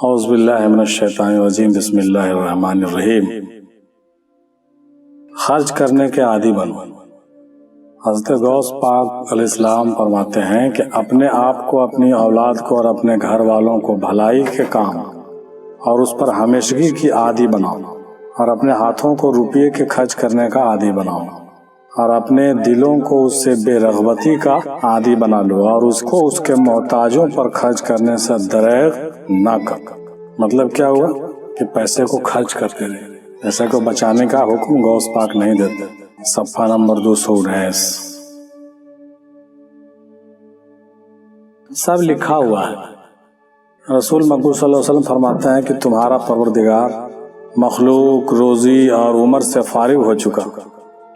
اعوذ باللہ من الشیطان الرجیم بسم اللہ الرحمن الرحیم۔ خرچ کرنے کے عادی بنو۔ حضرت غوث پاک علیہ السلام فرماتے ہیں کہ اپنے آپ کو، اپنی اولاد کو اور اپنے گھر والوں کو بھلائی کے کام اور اس پر ہمیشگی کی عادی بناؤ، اور اپنے ہاتھوں کو روپیے کے خرچ کرنے کا عادی بناؤ، اور اپنے دلوں کو اس سے بے رغبتی کا عادی بنا لو، اور اس کو اس کے محتاجوں پر خرچ کرنے سے دریغ نہ کر۔ مطلب کیا ہوا کہ پیسے کو خرچ کرتے رہے، پیسے کو بچانے کا حکم غوث پاک نہیں دیتے۔ صفحہ نمبر 219 سب لکھا ہوا ہے۔ رسول مقبول صلی اللہ علیہ وسلم فرماتے ہیں کہ تمہارا پروردگار مخلوق، روزی اور عمر سے فارغ ہو چکا،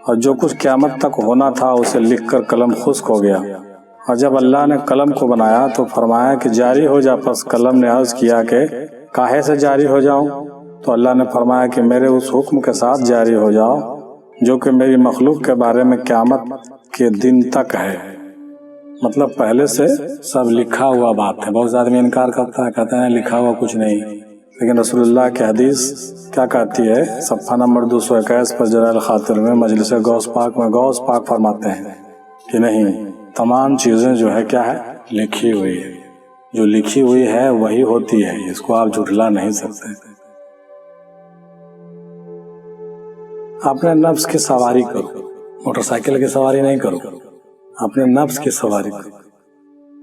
اور جو کچھ قیامت تک ہونا تھا اسے لکھ کر قلم خشک ہو گیا۔ اور جب اللہ نے قلم کو بنایا تو فرمایا کہ جاری ہو جا، پس قلم نے عرض کیا کہ کاہے سے جاری ہو جاؤں؟ تو اللہ نے فرمایا کہ میرے اس حکم کے ساتھ جاری ہو جاؤ جو کہ میری مخلوق کے بارے میں قیامت کے دن تک ہے۔ مطلب پہلے سے سب لکھا ہوا بات ہے۔ بہت آدمی انکار کرتا ہے، کہتے ہیں لکھا ہوا کچھ نہیں، لیکن رسول اللہ کی حدیث کیا کہتی ہے؟ صفحہ نمبر 221 پر جلال خاطر میں مجلس غوث پاک میں غوث پاک فرماتے ہیں کہ نہیں، تمام چیزیں جو ہے کیا ہے؟ لکھی ہوئی ہے۔ جو لکھی ہوئی ہے وہی ہوتی ہے، اس کو آپ جھٹلا نہیں سکتے۔ اپنے نفس کی سواری کرو، موٹر سائیکل کی سواری نہیں کرو، اپنے نفس کی سواری کرو۔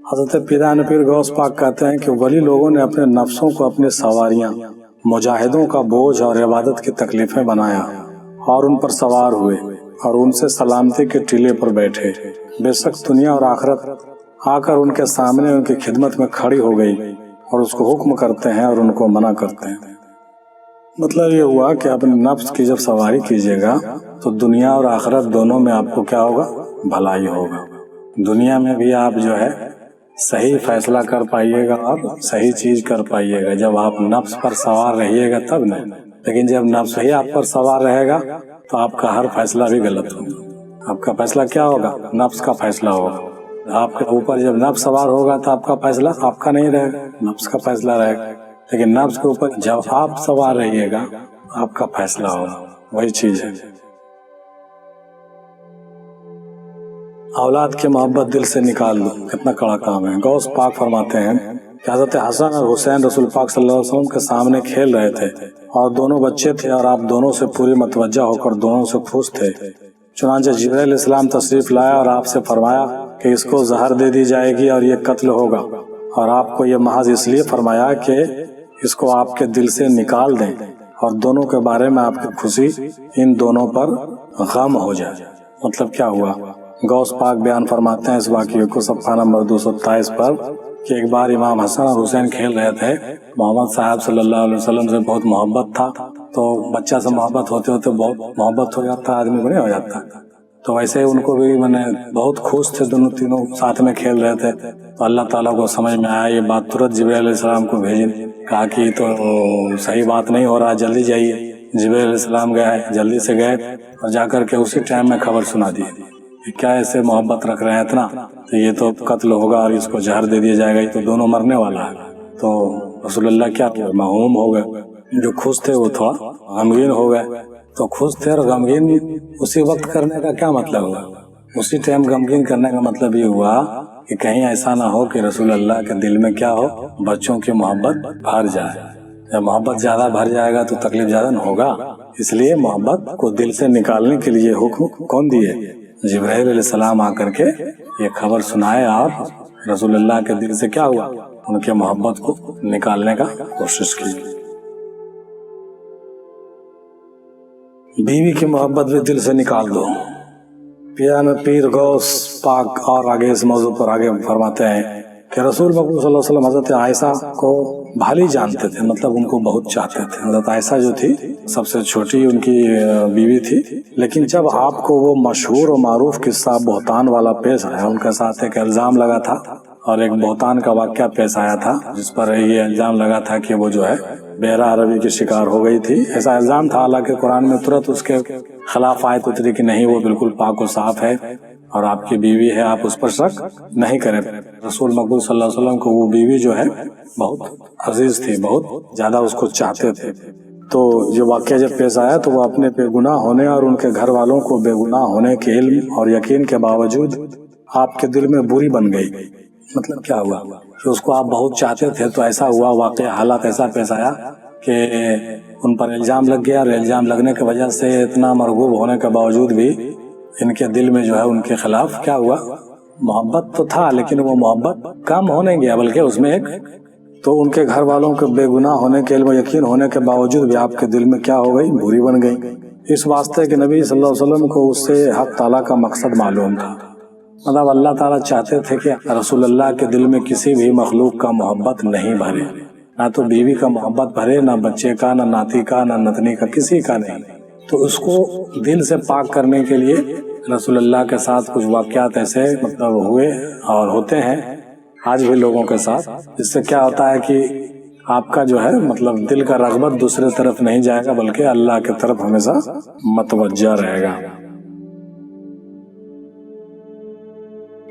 حضرت پیران پیر غوث پاک کہتے ہیں کہ ولی لوگوں نے اپنے نفسوں کو اپنی سواریاں، مجاہدوں کا بوجھ اور عبادت کی تکلیفیں بنایا، اور ان پر سوار ہوئے اور ان سے سلامتی کے ٹیلے پر بیٹھے۔ بے شک دنیا اور آخرت آ کر ان کے سامنے ان کی خدمت میں کھڑی ہو گئی، اور اس کو حکم کرتے ہیں اور ان کو منع کرتے ہیں۔ مطلب یہ ہوا کہ اپنے نفس کی جب سواری کیجیے گا تو دنیا اور آخرت دونوں میں آپ کو کیا ہوگا؟ بھلائی ہوگا۔ دنیا میں بھی آپ جو ہے صحیح فیصلہ کر پائیے گا اور صحیح چیز کر پائیے گا جب آپ نفس پر سوار رہیے گا، تب نہیں۔ لیکن جب نفس ہی آپ پر سوار رہے گا تو آپ کا ہر فیصلہ بھی غلط ہوگا۔ آپ کا فیصلہ کیا ہوگا؟ نفس کا فیصلہ ہوگا۔ آپ کے اوپر جب نفس سوار ہوگا تو آپ کا فیصلہ آپ کا نہیں رہے گا، نفس کا فیصلہ رہے گا۔ لیکن نفس کے اوپر جب آپ سوار رہیے گا آپ کا فیصلہ ہوگا، وہی چیز ہے۔ اولاد کی محبت دل سے نکال دو، کتنا کڑا کام ہے۔ غوث پاک فرماتے ہیں کہ حضرت حسن اور حسین رسول پاک صلی اللہ علیہ وسلم کے سامنے کھیل رہے تھے، اور دونوں بچے تھے، اور آپ دونوں سے پوری متوجہ ہو کر دونوں سے خوش تھے۔ چنانچہ جبرائیل علیہ السلام تشریف لایا اور آپ سے فرمایا کہ اس کو زہر دے دی جائے گی اور یہ قتل ہوگا، اور آپ کو یہ محض اس لیے فرمایا کہ اس کو آپ کے دل سے نکال دیں، اور دونوں کے بارے میں آپ کی خوشی ان دونوں پر غم ہو جائے۔ مطلب کیا ہوا؟ غوث پاک بیان فرماتے ہیں اس واقعے کو صفحہ نمبر 227 پر کہ ایک بار امام حسن اور حسین کھیل رہے تھے۔ محمد صاحب صلی اللہ علیہ وسلم سے بہت محبت تھا، تو بچہ سے محبت ہوتے ہوتے بہت محبت ہو جاتا ہے، آدمی کو نہیں ہو جاتا۔ تو ویسے ہی ان کو بھی بہت خوش تھے، دونوں تینوں ساتھ میں کھیل رہے تھے۔ تو اللہ تعالیٰ کو سمجھ میں آیا یہ بات، ترنت جبرائیل علیہ السلام کو بھیجی، کہا کہ تو صحیح بات نہیں ہو رہا، جلدی جائیے۔ جبرائیل علیہ السلام گئے، جلدی سے گئے اور جا کر کے اسی ٹائم میں خبر سنا دی کہ کیا ایسے محبت رکھ رہے ہیں اتنا، تو یہ تو قتل ہوگا اور اس کو زہر دے دیا جائے گا، یہ تو دونوں مرنے والا ہے۔ تو رسول اللہ کیا محوم ہو گئے، جو خوش تھے وہ تھوڑا غمگین ہو گئے۔ تو خوش تھے اور غمگین اسی وقت کرنے کا کیا مطلب ہوا؟ اسی ٹائم غمگین کرنے کا مطلب یہ ہوا کہ کہیں ایسا نہ ہو کہ رسول اللہ کے دل میں کیا ہو؟ بچوں کی محبت بھر جائے۔ جب محبت زیادہ بھر جائے گا تو تکلیف زیادہ نہ ہوگا، اس لیے محبت کو دل سے نکالنے کے لیے حکم کون دیے؟ جبرائیل علیہ السلام آ کر کے یہ خبر سنائے، اور رسول اللہ کے دل سے کیا ہوا؟ ان کے محبت کو نکالنے کا کوشش کی۔ بیوی کی محبت بھی دل سے نکال دو۔ پیر غوث پاک اور آگے اس موضوع پر آگے فرماتے ہیں کہ رسول مقبول صلی اللہ علیہ وسلم حضرت عائشہ کو بھلی جانتے تھے، مطلب ان کو بہت چاہتے تھے۔ حضرت عائشہ جو تھی سب سے چھوٹی ان کی بیوی تھی، لیکن جب آپ کو وہ مشہور و معروف قصہ بہتان والا پیش آیا، ان کے ساتھ ایک الزام لگا تھا اور ایک بہتان کا واقعہ پیش آیا تھا جس پر یہ الزام لگا تھا کہ وہ جو ہے بحیرہ عربی کی شکار ہو گئی تھی، ایسا الزام تھا۔ حالانکہ قرآن میں ترنت اس کے خلاف آیت اتری کہ نہیں، وہ بالکل پاک و صاف ہے اور آپ کی بیوی ہے، آپ اس پر شک نہیں کریں۔ رسول مقبول صلی اللہ علیہ وسلم کو وہ بیوی جو ہے بہت عزیز تھی، بہت زیادہ اس کو چاہتے تھے۔ تو یہ واقعہ جب پیش آیا تو وہ اپنے بے گناہ ہونے اور ان کے گھر والوں کو بے گناہ ہونے کے علم اور یقین کے باوجود آپ کے دل میں بری بن گئی۔ مطلب کیا ہوا کہ اس کو آپ بہت چاہتے تھے، تو ایسا ہوا، واقعہ حالات ایسا پیش آیا کہ ان پر الزام لگ گیا، اور الزام لگنے کی وجہ سے اتنا مرغوب ہونے کے باوجود بھی ان کے دل میں جو ہے ان کے خلاف کیا ہوا، محبت تو تھا لیکن وہ محبت کم ہونے گیا، بلکہ اس میں ایک تو ان کے گھر والوں کے بے گناہ ہونے کے علم و یقین ہونے کے باوجود بھی آپ کے دل میں کیا ہو گئی، بری بن گئی۔ اس واسطے کہ نبی صلی اللہ علیہ وسلم کو اس سے حق تعالیٰ کا مقصد معلوم تھا۔ مطلب اللہ تعالیٰ چاہتے تھے کہ رسول اللہ کے دل میں کسی بھی مخلوق کا محبت نہیں بھرے، نہ تو بیوی کا محبت بھرے، نہ بچے کا، نہ ناتی کا، نہ نتنی کا، کسی کا نہیں۔ تو اس کو دل سے پاک کرنے کے لیے رسول اللہ کے ساتھ کچھ واقعات ایسے مطلب ہوئے اور ہوتے ہیں آج بھی لوگوں کے ساتھ، اس سے کیا ہوتا ہے کہ آپ کا جو ہے مطلب دل کا رغبت دوسرے طرف نہیں جائے گا، بلکہ اللہ کی طرف ہمیشہ متوجہ رہے گا۔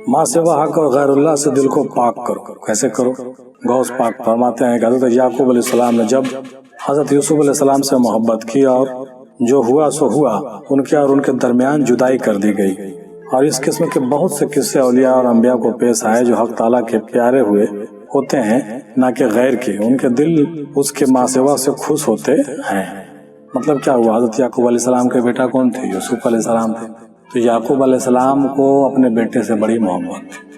ماں سوا حق اور غیر اللہ سے دل کو پاک کرو۔ کیسے کرو؟ غوث پاک فرماتے ہیں کہ حضرت یعقوب علیہ السلام نے جب حضرت یوسف علیہ السلام سے محبت کی اور جو ہوا سو ہوا، ان کے اور ان کے درمیان جدائی کر دی گئی۔ اور اس قسم کے بہت سے قصے اولیاء اور انبیاء کو پیش آئے جو حق تعالیٰ کے پیارے ہوئے ہوتے ہیں، نہ کہ غیر کے۔ ان کے دل اس کے ماں سوا سے خوش ہوتے ہیں۔ مطلب کیا ہوا؟ حضرت یعقوب علیہ السلام کے بیٹا کون تھے؟ یوسف علیہ السلام تھے۔ تو یعقوب علیہ السلام کو اپنے بیٹے سے بڑی محبت تھی۔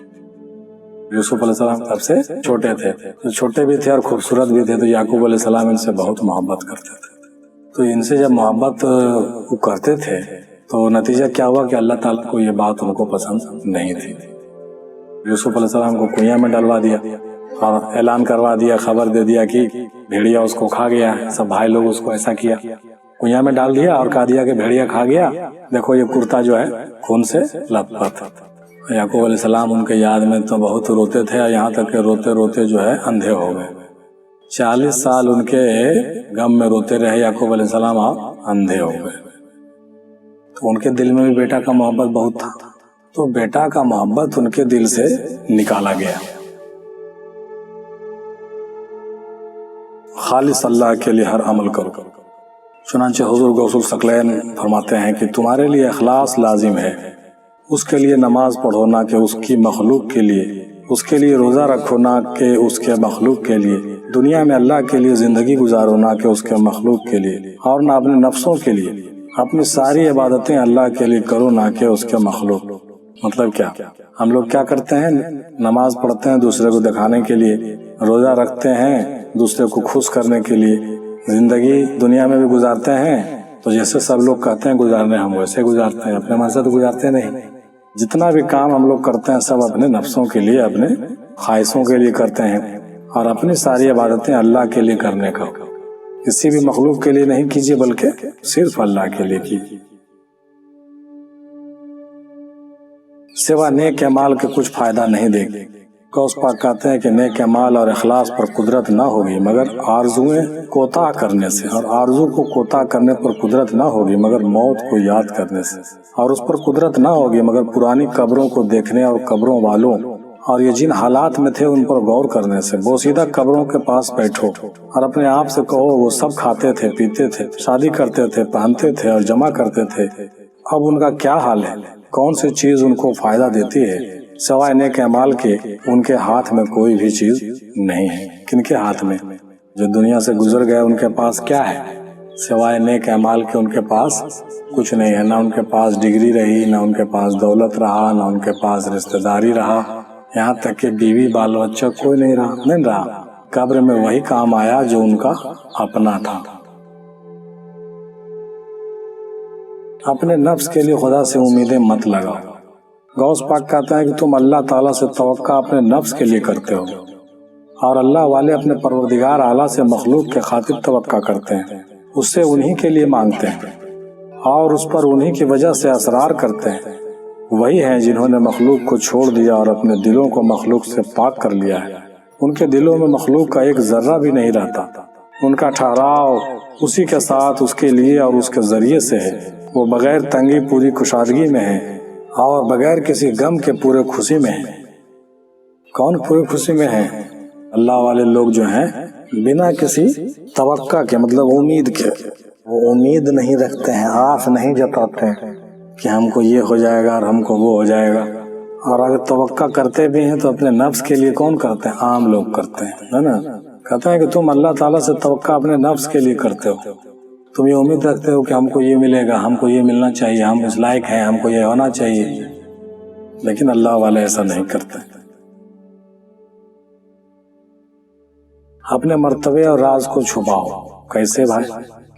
یوسف علیہ السلام سب سے چھوٹے تھے، تو چھوٹے بھی تھے اور خوبصورت بھی تھے، تو یعقوب علیہ السلام ان سے بہت محبت کرتے تھے۔ تو ان سے جب محبت کرتے تھے تو نتیجہ کیا ہوا کہ اللہ تعالیٰ کو یہ بات ان کو پسند نہیں تھی۔ یوسف علیہ السلام کو کنویں میں ڈلوا دیا اور اعلان کروا دیا، خبر دے دیا کہ بھیڑیا اس کو کھا گیا۔ سب بھائی لوگ اس کو ایسا کیا، کنویں میں ڈال دیا اور کہا دیا کہ بھیڑیا کھا گیا، دیکھو یہ کرتا جو ہے خون سے لت پت۔ یعقوب علیہ السلام ان کے یاد میں تو بہت روتے تھے، یہاں تک کہ روتے روتے جو ہے اندھے ہو گئے۔ 40 سال ان کے غم میں روتے رہے یعقوب علیہ السلام، آپ اندھے ہو گئے۔ تو ان کے دل میں بھی بیٹا کا محبت بہت تھا، تو بیٹا کا محبت ان کے دل سے نکالا گیا۔ خالص اللہ کے لیے ہر عمل کرو۔ چنانچہ حضور غوث الثقلین فرماتے ہیں کہ تمہارے لیے اخلاص لازم ہے، اس کے لیے نماز پڑھو نہ کہ اس کی مخلوق کے لیے، اس کے لیے روزہ رکھو نہ کہ اس کے مخلوق کے لیے، دنیا میں اللہ کے لیے زندگی گزارو نہ کہ اس کے مخلوق کے لیے، اور نہ اپنے نفسوں کے لیے، اپنی ساری عبادتیں اللہ کے لیے کرو نہ کہ اس کے مخلوق۔ مطلب کیا؟ ہم لوگ کیا کرتے ہیں؟ نماز پڑھتے ہیں دوسرے کو دکھانے کے لیے، روزہ رکھتے ہیں دوسرے کو خوش کرنے کے لیے، زندگی دنیا میں بھی گزارتے ہیں تو جیسے سب لوگ کہتے ہیں گزارنے ہم ویسے گزارتے ہیں، اپنے من سے تو گزارتے نہیں۔ جتنا بھی کام ہم لوگ کرتے ہیں سب اپنے نفسوں کے لیے، اپنے خواہشوں کے لیے کرتے ہیں، اور اپنی ساری عبادتیں اللہ کے لیے کرنے کا، کسی بھی مخلوق کے لیے نہیں کیجیے بلکہ صرف اللہ کے لیے کیجیے۔ سوا نیک اعمال کے کچھ فائدہ نہیں دے گی۔ غوث پاک کہتے ہیں کہ نیک اعمال اور اخلاص پر قدرت نہ ہوگی مگر آرزویں کوتاہ کرنے سے، اور آرزو کو کوتاہ کرنے پر قدرت نہ ہوگی مگر موت کو یاد کرنے سے، اور اس پر قدرت نہ ہوگی مگر پرانی قبروں کو دیکھنے اور قبروں والوں اور یہ جن حالات میں تھے ان پر غور کرنے سے۔ بوسیدہ قبروں کے پاس بیٹھو اور اپنے آپ سے کہو وہ سب کھاتے تھے، پیتے تھے، شادی کرتے تھے، پہنتے تھے اور جمع کرتے تھے، اب ان کا کیا حال ہے؟ کون سی چیز ان کو فائدہ دیتی ہے؟ سوائے نیک اعمال کے ان کے ہاتھ میں کوئی بھی چیز نہیں ہے۔ کن کے ہاتھ میں؟ جو دنیا سے گزر گئے ان کے پاس کیا ہے؟ سوائے نیک اعمال کے ان کے پاس کچھ نہیں ہے۔ نہ ان کے پاس ڈگری رہی، نہ ان کے پاس دولت رہا، نہ ان کے پاس رشتہ داری رہا، یہاں تک کہ بیوی بال بچہ کوئی نہیں رہا۔ قبر میں وہی کام آیا جو ان کا اپنا تھا۔ اپنے نفس کے لیے خدا سے امیدیں مت لگاؤ۔ غوث پاک کہتا ہے کہ تم اللہ تعالیٰ سے توقع اپنے نفس کے لیے کرتے ہو، اور اللہ والے اپنے پروردگار اعلیٰ سے مخلوق کے خاطر توقع کرتے ہیں، اس سے انہی کے لیے مانگتے ہیں اور اس پر انہی کی وجہ سے اصرار کرتے ہیں۔ وہی ہیں جنہوں نے مخلوق کو چھوڑ دیا اور اپنے دلوں کو مخلوق سے پاک کر لیا ہے۔ ان کے دلوں میں مخلوق کا ایک ذرہ بھی نہیں رہتا، ان کا ٹھہراؤ اسی کے ساتھ، اس کے لیے اور اس کے ذریعے سے ہے۔ وہ بغیر تنگی پوری کشادگی میں ہے اور بغیر کسی غم کے پورے خوشی میں ہیں۔ کون پوری خوشی میں ہے؟ اللہ والے لوگ جو ہیں بنا کسی توقع کے، مطلب امید کے، وہ امید نہیں رکھتے ہیں، آس نہیں جتاتے ہیں کہ ہم کو یہ ہو جائے گا اور ہم کو وہ ہو جائے گا۔ اور اگر توقع کرتے بھی ہیں تو اپنے نفس کے لیے کون کرتے ہیں؟ عام لوگ کرتے ہیں، ہے نا۔ کہتا ہے کہ تم اللہ تعالیٰ سے توقع اپنے نفس کے لیے کرتے ہو، تم یہ امید رکھتے ہو کہ ہم کو یہ ملے گا، ہم کو یہ ملنا چاہیے، ہم اس لائق ہیں، ہم کو یہ ہونا چاہیے، لیکن اللہ والے ایسا نہیں کرتے۔ اپنے مرتبے اور راز کو چھپاؤ۔ کیسے بھائی؟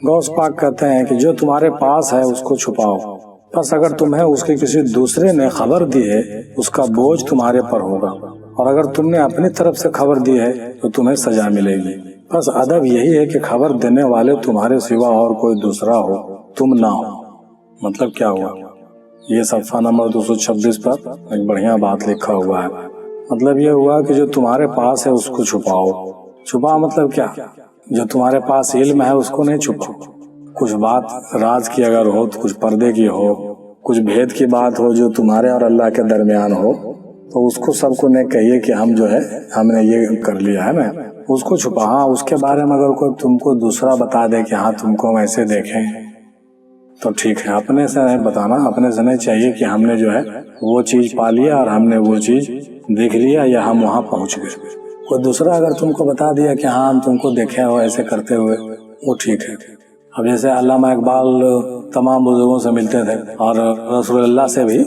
غوث پاک کہتے ہیں کہ جو تمہارے پاس ہے اس کو چھپاؤ، بس اگر تمہیں اس کی کسی دوسرے نے خبر دی ہے اس کا بوجھ تمہارے پر ہوگا، اور اگر تم نے اپنی طرف سے خبر دی ہے تو تمہیں سزا ملے گی۔ بس ادب یہی ہے کہ خبر دینے والے تمہارے سوا اور کوئی دوسرا ہو، تم نہ ہو۔ مطلب کیا ہوا؟ یہ صفحہ نمبر 226 پر ایک بڑھیا بات لکھا ہوا ہے۔ مطلب یہ ہوا کہ جو تمہارے پاس ہے اس کو چھپاؤ۔ چھپا مطلب کیا؟ جو تمہارے پاس علم ہے اس کو نہیں چھپاؤ۔ کچھ بات راز کی اگر ہو تو کچھ پردے کی ہو، کچھ بھید کی بات ہو جو تمہارے اور اللہ کے درمیان ہو، تو اس کو سب کو نہیں کہیے کہ ہم جو ہے ہم نے یہ کر لیا ہے نا، اس کو چھپا۔ ہاں اس کے بارے میں اگر کوئی تم کو دوسرا بتا دے کہ ہاں تم کو ویسے دیکھیں تو ٹھیک ہے، اپنے سے نہیں بتانا، اپنے سے نہیں چاہیے کہ ہم نے جو ہے وہ چیز پا لیا اور ہم نے وہ چیز دیکھ لیا یا ہم وہاں پہنچ گئے۔ کوئی دوسرا اگر تم کو بتا دیا کہ ہاں ہم تم کو دیکھے ہو ایسے کرتے ہوئے، وہ ٹھیک ہے۔ اب جیسے علامہ اقبال تمام بزرگوں سے ملتے تھے اور رسول اللہ سے بھی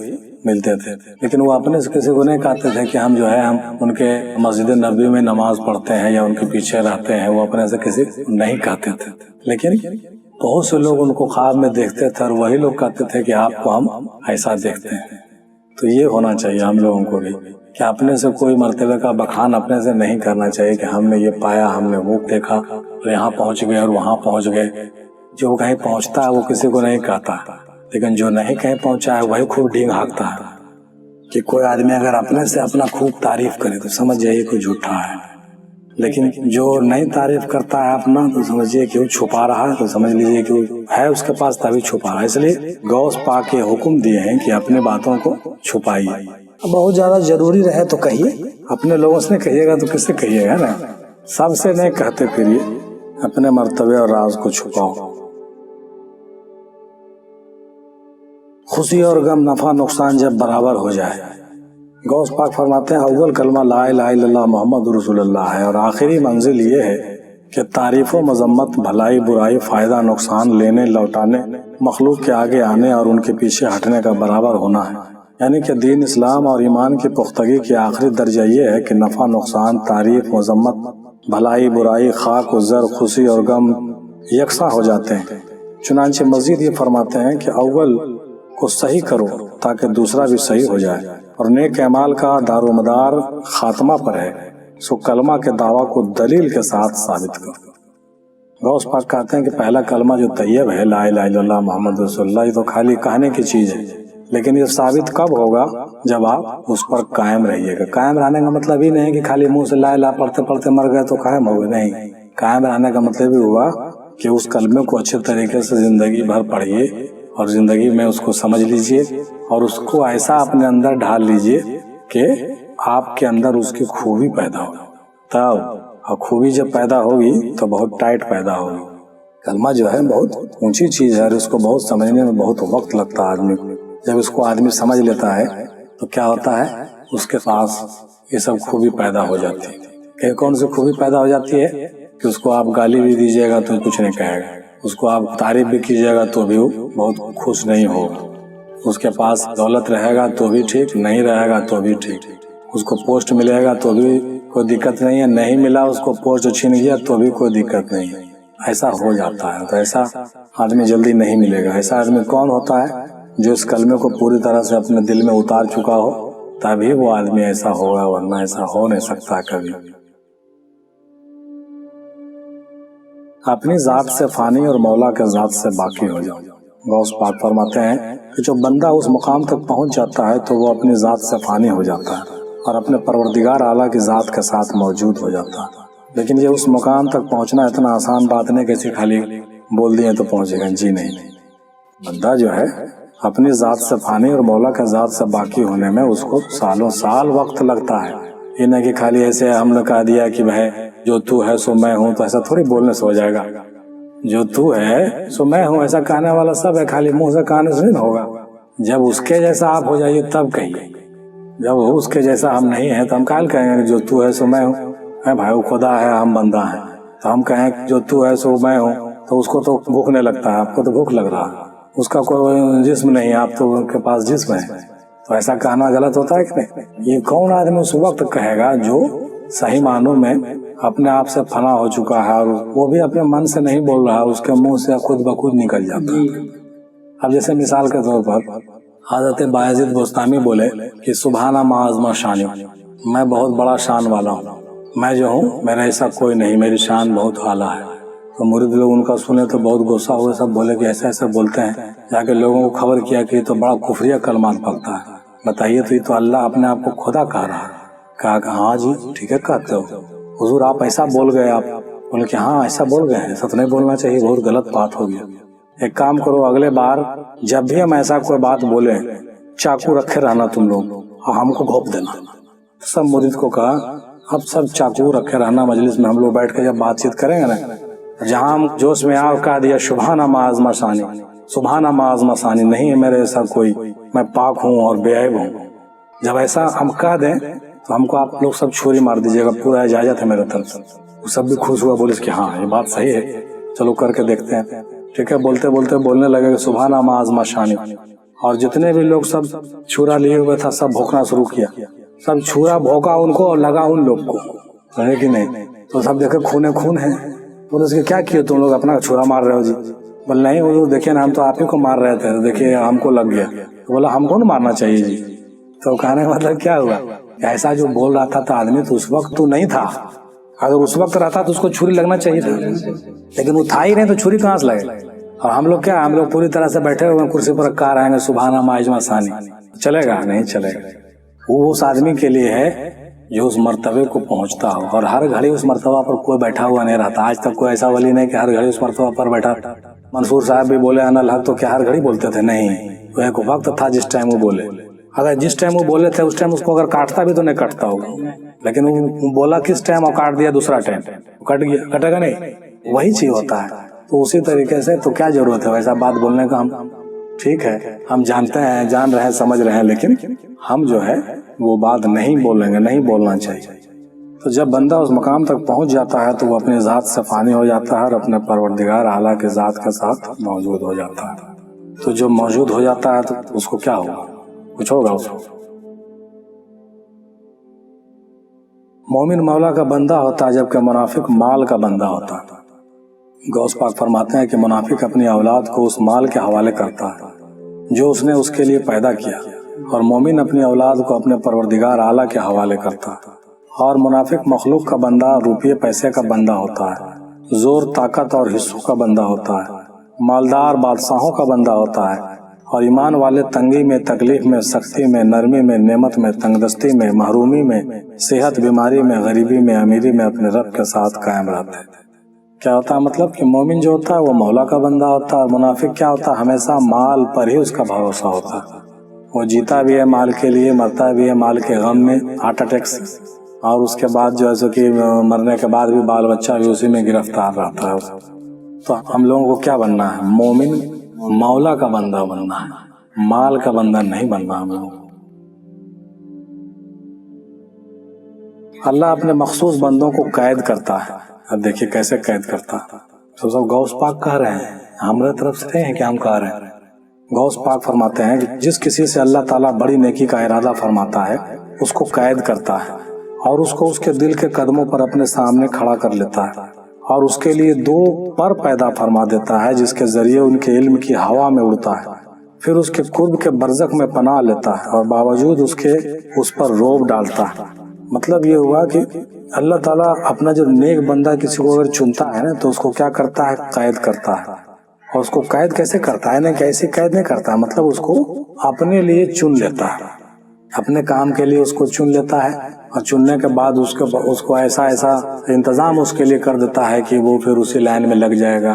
ملتے تھے، لیکن وہ اپنے سے کسی کو نہیں کہتے تھے کہ ہم جو ہے ہم ان کے مسجد نبوی میں نماز پڑھتے ہیں یا ان کے پیچھے رہتے ہیں، وہ اپنے سے کسی نہیں کہتے تھے۔ لیکن بہت سے لوگ ان کو خواب میں دیکھتے تھے اور وہی لوگ کہتے تھے کہ آپ کو ہم ایسا دیکھتے ہیں۔ تو یہ ہونا چاہیے ہم لوگوں کو بھی کہ اپنے سے کوئی مرتبہ کا بخان اپنے سے نہیں کرنا چاہیے کہ ہم نے یہ پایا، ہم نے وہ دیکھا اور یہاں پہنچ گئے اور وہاں پہنچ گئے۔ جو کہیں پہنچتا ہے وہ کسی کو نہیں کہتا، لیکن جو نہیں کہیں پہنچا ہے وہی خوب ڈینگ ہانکتا ہے۔ کہ کوئی آدمی اگر اپنے سے اپنا خوب تعریف کرے تو سمجھ جائیے کوئی جھوٹا ہے، لیکن جو نہیں تعریف کرتا ہے اپنا تو سمجھیے کہ وہ چھپا رہا ہے، تو سمجھ لیجیے کہ وہ ہے اس کے پاس تبھی چھپا رہا ہے۔ اس لیے غوث پاک کے حکم دیے ہیں کہ اپنے باتوں کو چھپائیے۔ بہت زیادہ ضروری رہے تو کہیے، اپنے لوگوں سے نہیں کہیے گا تو کس سے کہیے گا نا، سب سے نہیں کہتے پھریے، اپنے مرتبے اور راز کو چھپاؤ۔ خوشی اور غم، نفع نقصان جب برابر ہو جائے، غوث پاک فرماتے ہیں اول کلمہ لا الہ الا اللہ محمد رسول اللہ ہے، اور آخری منزل یہ ہے کہ تعریف و مذمت، بھلائی برائی، فائدہ نقصان، لینے لوٹانے، مخلوق کے آگے آنے اور ان کے پیچھے ہٹنے کا برابر ہونا ہے۔ یعنی کہ دین اسلام اور ایمان کی پختگی کی آخری درجہ یہ ہے کہ نفع نقصان، تعریف مذمت، بھلائی برائی، خاک و زر، خوشی اور غم یکساں ہو جاتے ہیں۔ چنانچہ مزید یہ فرماتے ہیں کہ اول کو صحیح کرو تاکہ دوسرا بھی صحیح ہو جائے، اور نیک اعمال کا دار و مدار خاتمہ پر ہے، سو کلمہ کے دعویٰ کو دلیل کے ساتھ ثابت کرو۔ غوث پاک کہتے ہیں کہ پہلا کلمہ جو طیب ہے لا الہ الا اللہ محمد رسول اللہ، یہ تو خالی کہنے کی چیز ہے، لیکن یہ ثابت کب ہوگا؟ جب آپ اس پر قائم رہیے گا۔ قائم رہنے کا مطلب یہ نہیں کہ خالی منہ سے لا الہ پڑھتے پڑھتے مر گئے تو قائم ہو گئے، نہیں۔ قائم رہنے کا مطلب یہ ہوا کہ اس کلمے کو اچھے طریقے سے زندگی بھر پڑھیے اور زندگی میں اس کو سمجھ لیجئے اور اس کو ایسا اپنے اندر ڈھال لیجئے کہ آپ کے اندر اس کی خوبی پیدا ہو۔ تب اور خوبی جب پیدا ہوگی تو بہت ٹائٹ پیدا ہوگی۔ کلمہ جو ہے بہت اونچی چیز ہے اور اس کو بہت سمجھنے میں بہت وقت لگتا ہے آدمی کو۔ جب اس کو آدمی سمجھ لیتا ہے تو کیا ہوتا ہے، اس کے پاس یہ سب خوبی پیدا ہو جاتی ہے۔ کہ کون سی خوبی پیدا ہو جاتی ہے کہ اس کو آپ گالی بھی دیجیے گا تو کچھ نہیں کہے گا، اس کو آپ تعریف بھی کیجیے گا تو بھی وہ بہت خوش نہیں ہوگا۔ اس کے پاس دولت رہے گا تو بھی ٹھیک، نہیں رہے گا تو بھی ٹھیک، اس کو پوسٹ ملے گا تو بھی کوئی دقت نہیں ہے، نہیں ملا اس کو پوسٹ چھین گیا تو بھی کوئی دقت نہیں ہے۔ ایسا ہو جاتا ہے، تو ایسا آدمی جلدی نہیں ملے گا۔ ایسا آدمی کون ہوتا ہے؟ جو اس کلمے کو پوری طرح سے اپنے دل میں اتار چکا ہو، تبھی وہ آدمی ایسا ہوگا، ورنہ ایسا ہو نہیں سکتا کبھی۔ اپنی ذات سے فانی اور مولا کے ذات سے باقی ہو جاؤ۔ غوث پاک فرماتے ہیں کہ جو بندہ اس مقام تک پہنچ جاتا ہے تو وہ اپنی ذات سے فانی ہو جاتا ہے اور اپنے پروردگار اعلیٰ کی ذات کے ساتھ موجود ہو جاتا ہے۔ لیکن یہ اس مقام تک پہنچنا اتنا آسان بات نہیں کہ خالی بول دیے تو پہنچے گا، جی نہیں۔ بندہ جو ہے اپنی ذات سے فانی اور مولا کے ذات سے باقی ہونے میں اس کو سالوں سال وقت لگتا ہے. یہ نہ کہ خالی ایسے ہم نے کہہ دیا کہ بھائی جو تو ہے سو میں ہوں، تو ایسا تھوڑی بولنے سے ہو جائے گا. جو تو ہے سو میں ہوں ایسا کہنے والا سب ہے، خالی منہ سے کہنے سے نہیں ہوگا. جب اس کے جیسا آپ ہو جائیے تب کہیے. جب اس کے جیسا ہم نہیں ہیں تو ہم کیا کہیں گے جو تو ہے سو میں ہوں؟ بھائی وہ خدا ہے ہم بندہ ہیں، تو ہم کہیں جو تو ہے سو میں ہوں تو اس کو تو بھوکنے لگتا ہے. آپ کو تو بھوک لگ رہا ہے، اس کا کوئی جسم نہیں ہے، آپ تو ان کے پاس جسم ہے. تو ایسا کہنا غلط ہوتا ہے کہ نہیں؟ یہ کون آدمی اس وقت کہے گا جو صحیح معنوں میں اپنے آپ سے فنا ہو چکا ہے اور وہ بھی اپنے من سے نہیں بول رہا، اس کے منہ سے خود بخود نکل جاتا. اب جیسے مثال کے طور پر حضرت بایزید بستامی بولے کہ سبحانہ ما عظم شانی، میں بہت بڑا شان والا ہوں، میں جو ہوں میرا ایسا کوئی نہیں، میری شان بہت اعلیٰ ہے. تو مرید لوگ ان کا سنے تو بہت غصہ ہوئے، سب بولے کہ ایسا ایسا بولتے ہیں. جا کے لوگوں کو خبر کیا کہ یہ تو بڑا کفریہ کلمات پڑھتا ہے. بتائیے تو یہ تو اللہ اپنے آپ کو خدا کہہ رہا ہے. کہا کہ ہاں جی ٹھیک ہے کہتے ہو حضور، آپ ایسا بول گئے. آپ بولے کہ ہاں ایسا بول گئے، ایسا تو نہیں بولنا چاہیے، بہت غلط بات ہو گیا. ایک کام کرو، اگلے بار جب بھی ہم ایسا کوئی بات بولے چاقو رکھے رہنا تم لوگ اور ہم کو گھونپ دینا. سب مرید کو کہا اب سب چاقو رکھے رہنا، مجلس میں ہم لوگ بیٹھ کے جب بات چیت کریں گے نا، جہاں ہم جوش میں آ کہہ دیا سبحانہ ما عظم ثانی، سبحانہ ما عظم ثانی، نہیں ہے میرے ایسا کوئی، میں پاک ہوں اور بے عیب ہوں. جب ایسا ہم کہہ دیں تو ہم کو آپ لوگ سب چھری مار دیجیے گا، پورا اجازت ہے میرے طرف سے. وہ سب بھی خوش ہوا، بولے کہ ہاں یہ بات صحیح ہے، چلو کر کے دیکھتے ہیں. ٹھیک ہے، بولتے بولتے بولنے لگے کہ سبحانہ ما عظم ثانی، اور جتنے بھی لوگ سب چھرا لیے ہوئے تھا سب بھونکنا شروع کیا. سب چھرا بھونکا ان کو اور لگا ان لوگ کو، ہے کہ نہیں؟ تو سب دیکھے خونے خون ہے. بولے اس کے کیا کیے تم لوگ، اپنا چھرا مار رہے ہو جی؟ بول نہیں حضور دیکھیے نا، ہم تو آپ ہی کو مار رہے تھے، دیکھیے ہم کو لگ گیا. بولا ہم کو نہ مارنا چاہیے جی. تو کہنے کا مطلب کیا ہوا، ایسا جو بول رہا تھا آدمی تو اس وقت تو نہیں تھا. اگر اس وقت رہتا تو اس کو چھری لگنا چاہیے تھا، لیکن وہ تھا ہی نہیں تو چھری کہاں سے لگے. اور ہم لوگ کیا، ہم لوگ پوری طرح سے بیٹھے ہوئے کرسی پر کہہ رہے ہیں سبحانہ ما عظم ثانی، چلے گا؟ نہیں چلے گا. وہ اس آدمی کے لیے ہے جو اس مرتبے کو پہنچتا ہو، اور ہر گھڑی اس مرتبہ پر کوئی بیٹھا ہوا نہیں رہتا. آج تک کوئی ایسا ولی نہیں کہ ہر گھڑی اس مرتبہ پر بیٹھا. منصور صاحب بھی بولے انا الحق، تو کیا ہر گھڑی بولتے تھے؟ نہیں، وہ ایک وقت تھا جس ٹائم وہ بولے. اگر جس ٹائم وہ بولے تھے اس ٹائم اس کو اگر کاٹتا بھی تو نہیں کٹتا ہوگا، لیکن وہ بولا کس ٹائم اور کاٹ دیا دوسرا ٹائم، کٹ گیا، کٹے گا نہیں. وہی چیز ہوتا ہے. تو اسی طریقے سے تو کیا ضرورت ہے ویسا بات بولنے کا. ہم ٹھیک ہے ہم جانتے ہیں، جان رہے ہیں، سمجھ رہے ہیں، لیکن ہم جو ہے وہ بات نہیں بولیں گے، نہیں بولنا چاہیے. تو جب بندہ اس مقام تک پہنچ جاتا ہے تو وہ اپنی ذات سے فانی ہو جاتا ہے اور اپنے پروردگار اعلیٰ کے ذات کے ساتھ موجود ہو جاتا ہے. تو جو موجود ہو جاتا ہے تو اس کو کیا ہوگا، کچھ ہوگا اس کو. مومن مولا کا بندہ ہوتا ہے، جبکہ منافق مال کا بندہ ہوتا ہے. غوث پاک فرماتے ہیں کہ منافق اپنی اولاد کو اس مال کے حوالے کرتا ہے جو اس نے اس کے لیے پیدا کیا، اور مومن اپنی اولاد کو اپنے پروردگار اعلیٰ کے حوالے کرتا ہے. اور منافق مخلوق کا بندہ روپیے پیسے کا بندہ ہوتا ہے، زور طاقت اور حصوں کا بندہ ہوتا ہے، مالدار بادشاہوں کا بندہ ہوتا ہے. اور ایمان والے تنگی میں، تکلیف میں، سختی میں، نرمی میں، نعمت میں، تنگدستی میں، محرومی میں، صحت بیماری میں، غریبی میں، امیری میں اپنے رب کے ساتھ قائم رہتے ہیں. کیا ہوتا ہے مطلب کہ مومن جو ہوتا ہے وہ مولا کا بندہ ہوتا ہے، اور منافق کیا ہوتا ہے، ہمیشہ مال پر ہی اس کا بھروسہ ہوتا ہے. وہ جیتا بھی ہے مال کے لیے، مرتا بھی ہے مال کے غم میں، ہارٹ اٹیک سے، اور اس کے بعد جو ہے کہ مرنے کے بعد بھی بال بچہ بھی اسی میں گرفتار رہتا ہے. تو ہم لوگوں کو کیا بننا ہے، مومن مولا کا بندہ بننا ہے، مال کا بندہ نہیں بننا. ہم لوگوں کو اللہ اپنے مخصوص بندوں کو قید کرتا ہے. اب دیکھیے کیسے قید کرتا ہے. تو سب غوث پاک کہہ رہے ہیں، ہمارے طرف سے نہیں ہے کہ ہم کہہ رہے ہیں. غوث پاک فرماتے ہیں کہ جس کسی سے اللہ تعالیٰ بڑی نیکی کا ارادہ فرماتا ہے اس کو قید کرتا ہے، اور اس کو اس کے دل کے قدموں پر اپنے سامنے کھڑا کر لیتا ہے، اور اس کے لیے دو پر پیدا فرما دیتا ہے جس کے ذریعے ان کے علم کی ہوا میں اڑتا ہے، پھر اس کے قرب کے برزخ میں پناہ لیتا ہے، اور باوجود اس کے اس پر روب ڈالتا ہے. مطلب یہ ہوا کہ اللہ تعالیٰ اپنا جو نیک بندہ کسی کو اگر چنتا ہے نا تو اس کو کیا کرتا ہے، قید کرتا ہے. اور اس کو قید کیسے کرتا ہے، نہیں کیسے قید نہیں کرتا، مطلب اس کو اپنے لیے چن لیتا ہے، اپنے کام کے لیے اس کو چن لیتا ہے، اور چننے کے بعد اس کو ایسا انتظام اس کے لیے کر دیتا ہے کہ وہ پھر اسی لائن میں لگ جائے گا،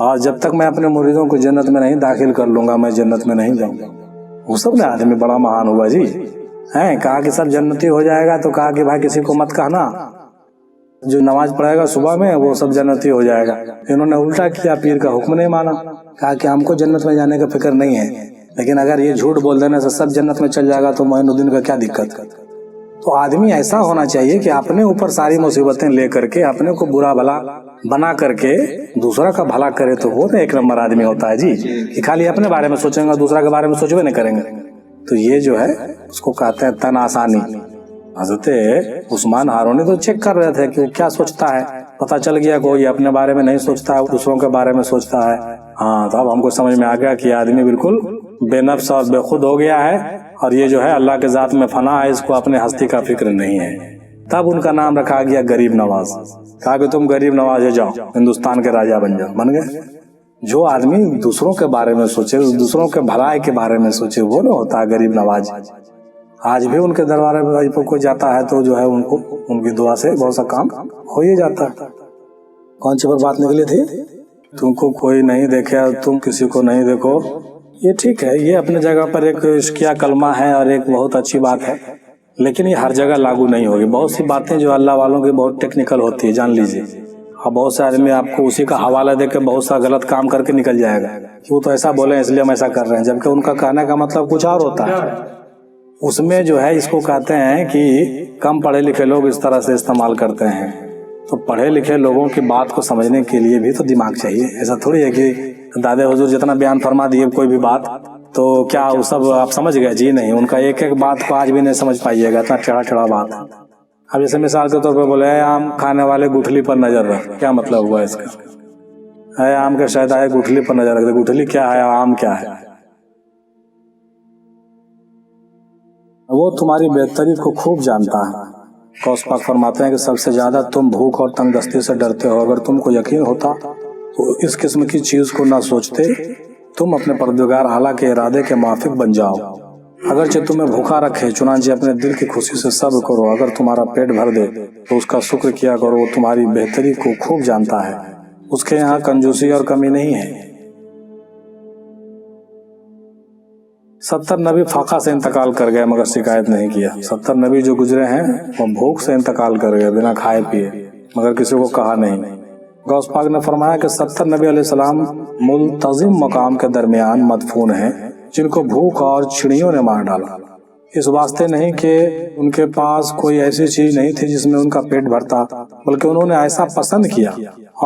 اور جب تک میں اپنے مریدوں کو جنت میں نہیں داخل کر لوں گا میں جنت میں نہیں جاؤں گا۔ وہ سب نے آدمی بڑا مہان ہوا جی، ہیں کہا کہ سب جنتی ہو جائے گا، تو کہا کہ بھائی کسی کو مت کہنا، جو نماز پڑھے گا صبح میں وہ سب جنتی ہو جائے گا۔ انہوں نے الٹا کیا، پیر کا حکم نہیں مانا، کہا کہ ہم کو جنت میں جانے کا فکر نہیں ہے، لیکن اگر یہ جھوٹ بول دینے سے سب جنت میں چل جائے گا تو معین الدین کا کیا دقت۔ تو آدمی ایسا ہونا چاہیے کہ اپنے اوپر ساری مصیبتیں لے کر کے اپنے کو برا بھلا بنا کر کے دوسرا کا بھلا کرے، تو وہ ایک نمبر آدمی ہوتا ہے جی، کہ خالی اپنے بارے میں سوچیں گے دوسرا کے بارے میں سوچبے نہیں کریں گے۔ تو یہ جو ہے اس کو کہتے ہیں تن آسانی۔ حضرت عثمان ہارونی تو چیک کر رہے تھے کہ وہ کیا سوچتا ہے، پتہ چل گیا کوئی اپنے بارے میں نہیں سوچتا ہے، دوسروں کے بارے میں سوچتا ہے۔ ہاں تو اب ہم کو سمجھ میں آ گیا کہ آدمی بالکل بے نفس اور بے خود ہو گیا ہے، اور یہ جو ہے اللہ کے ذات میں فنا ہے، اس کو اپنے ہستی کا فکر نہیں ہے۔ تب ان کا نام رکھا گیا غریب نواز، کہا کہ تم غریب نواز ہے، جاؤ ہندوستان کے راجا بن جاؤ، بن گئے۔ جو آدمی دوسروں کے بارے میں سوچے، دوسروں کے بھلائی کے بارے میں سوچے، وہ نہ ہوتا ہے غریب نواز۔ آج بھی ان کے دربار میں کوئی جاتا ہے تو جو ہے ان کو ان کی دعا سے بہت سا کام ہو ہی جاتا ہے۔ کون سی پر بات نکلی تھی؟ تم کو کوئی نہیں دیکھے اور تم کسی کو نہیں دیکھو، یہ ٹھیک ہے، یہ اپنے جگہ پر ایک عشقیہ کلمہ ہے اور ایک بہت اچھی بات ہے، لیکن یہ ہر جگہ لاگو نہیں ہوگی۔ بہت سی باتیں جو اللہ والوں کی بہت ٹیکنیکل ہوتی ہے، جان لیجیے، اور بہت سے آدمی آپ کو اسی کا حوالہ دے کے بہت سا غلط کام کر کے نکل جائے گا کہ وہ تو ایسا بولے اس لیے ہم ایسا کر رہے ہیں، جبکہ ان کا کہنے کا مطلب کچھ اور ہوتا ہے۔ اس میں جو ہے اس کو کہتے ہیں کہ کم پڑھے لکھے لوگ اس طرح سے استعمال کرتے ہیں۔ تو پڑھے لکھے لوگوں کی بات کو سمجھنے کے لیے بھی تو دماغ چاہیے۔ ایسا تھوڑی ہے کہ دادا حضور جتنا بیان فرما دیے کوئی بھی بات تو کیا وہ سب آپ سمجھ گئے؟ جی نہیں، ان کا ایک ایک بات کو آج بھی نہیں سمجھ پائیے گا، اتنا ٹیڑھا ٹیڑھا بات۔ اب جیسے مثال کے طور پہ بولے اے آم کھانے والے گٹھلی پر نظر رکھ، کیا مطلب ہوا اس کا؟ اے آم کے شاید آئے گٹھلی پر نظر رکھ، گٹھلی کیا ہے آم کیا ہے؟ وہ تمہاری بہتری کو خوب جانتا ہے۔ غوث پاک فرماتے ہیں کہ سب سے زیادہ تم بھوک اور تنگ دستی سے ڈرتے ہو، اگر تم کو یقین ہوتا تو اس قسم کی چیز کو نہ سوچتے، تم اپنے پروردگار اعلیٰ کے ارادے کے موافق بن جاؤ۔ اگرچہ تمہیں بھوکا رکھے، چنانچہ اپنے دل کی خوشی سے صبر کرو، اگر تمہارا پیٹ بھر دے تو اس کا شکر کیا کرو، وہ تمہاری بہتری کو خوب جانتا ہے، اس کے یہاں کنجوسی اور کمی نہیں ہے۔ 70 نبی فاقہ سے انتقال کر گئے مگر شکایت نہیں کیا۔ 70 نبی جو گزرے ہیں وہ بھوک سے انتقال کر گئے بنا کھائے پیے، مگر کسی کو کہا نہیں۔ غوث پاک نے فرمایا کہ 70 نبی علیہ السلام ملتزم مقام کے درمیان مدفون ہیں، جن کو بھوک اور چڑیوں نے مار ڈالا، اس واسطے نہیں کہ ان کے پاس کوئی ایسی چیز نہیں تھی جس میں ان کا پیٹ بھرتا، بلکہ انہوں نے ایسا پسند کیا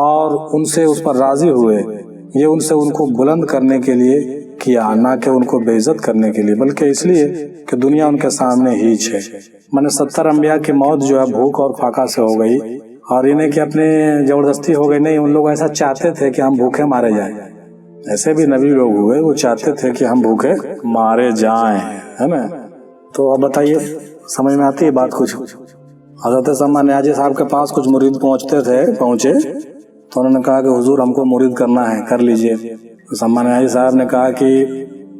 اور ان سے اس پر راضی ہوئے۔ یہ ان سے ان کو بلند کرنے کے لیے کیا، نہ کہ ان کو بے عزت کرنے کے لیے، بلکہ اس لیے کہ دنیا ان کے سامنے ہیچ ہے۔ میں 70 انبیاء کی موت جو ہے بھوک اور فاقہ سے ہو گئی، اور انہیں کہ اپنے زبردستی ہو گئی نہیں، ان لوگ ایسا چاہتے تھے کہ ہم بھوکے مارے جائیں۔ ایسے بھی نبی لوگ ہوئے وہ چاہتے تھے کہ ہم بھوکے مارے جائیں، ہے نا؟ تو اب بتائیے سمجھ میں آتی ہے بات کچھ؟ حضرت سما نیازی صاحب کے پاس کچھ مرید پہنچے تو انہوں نے کہا کہ حضور ہم کو مرید کرنا ہے، کر لیجئے۔ سما نیازی صاحب نے کہا کہ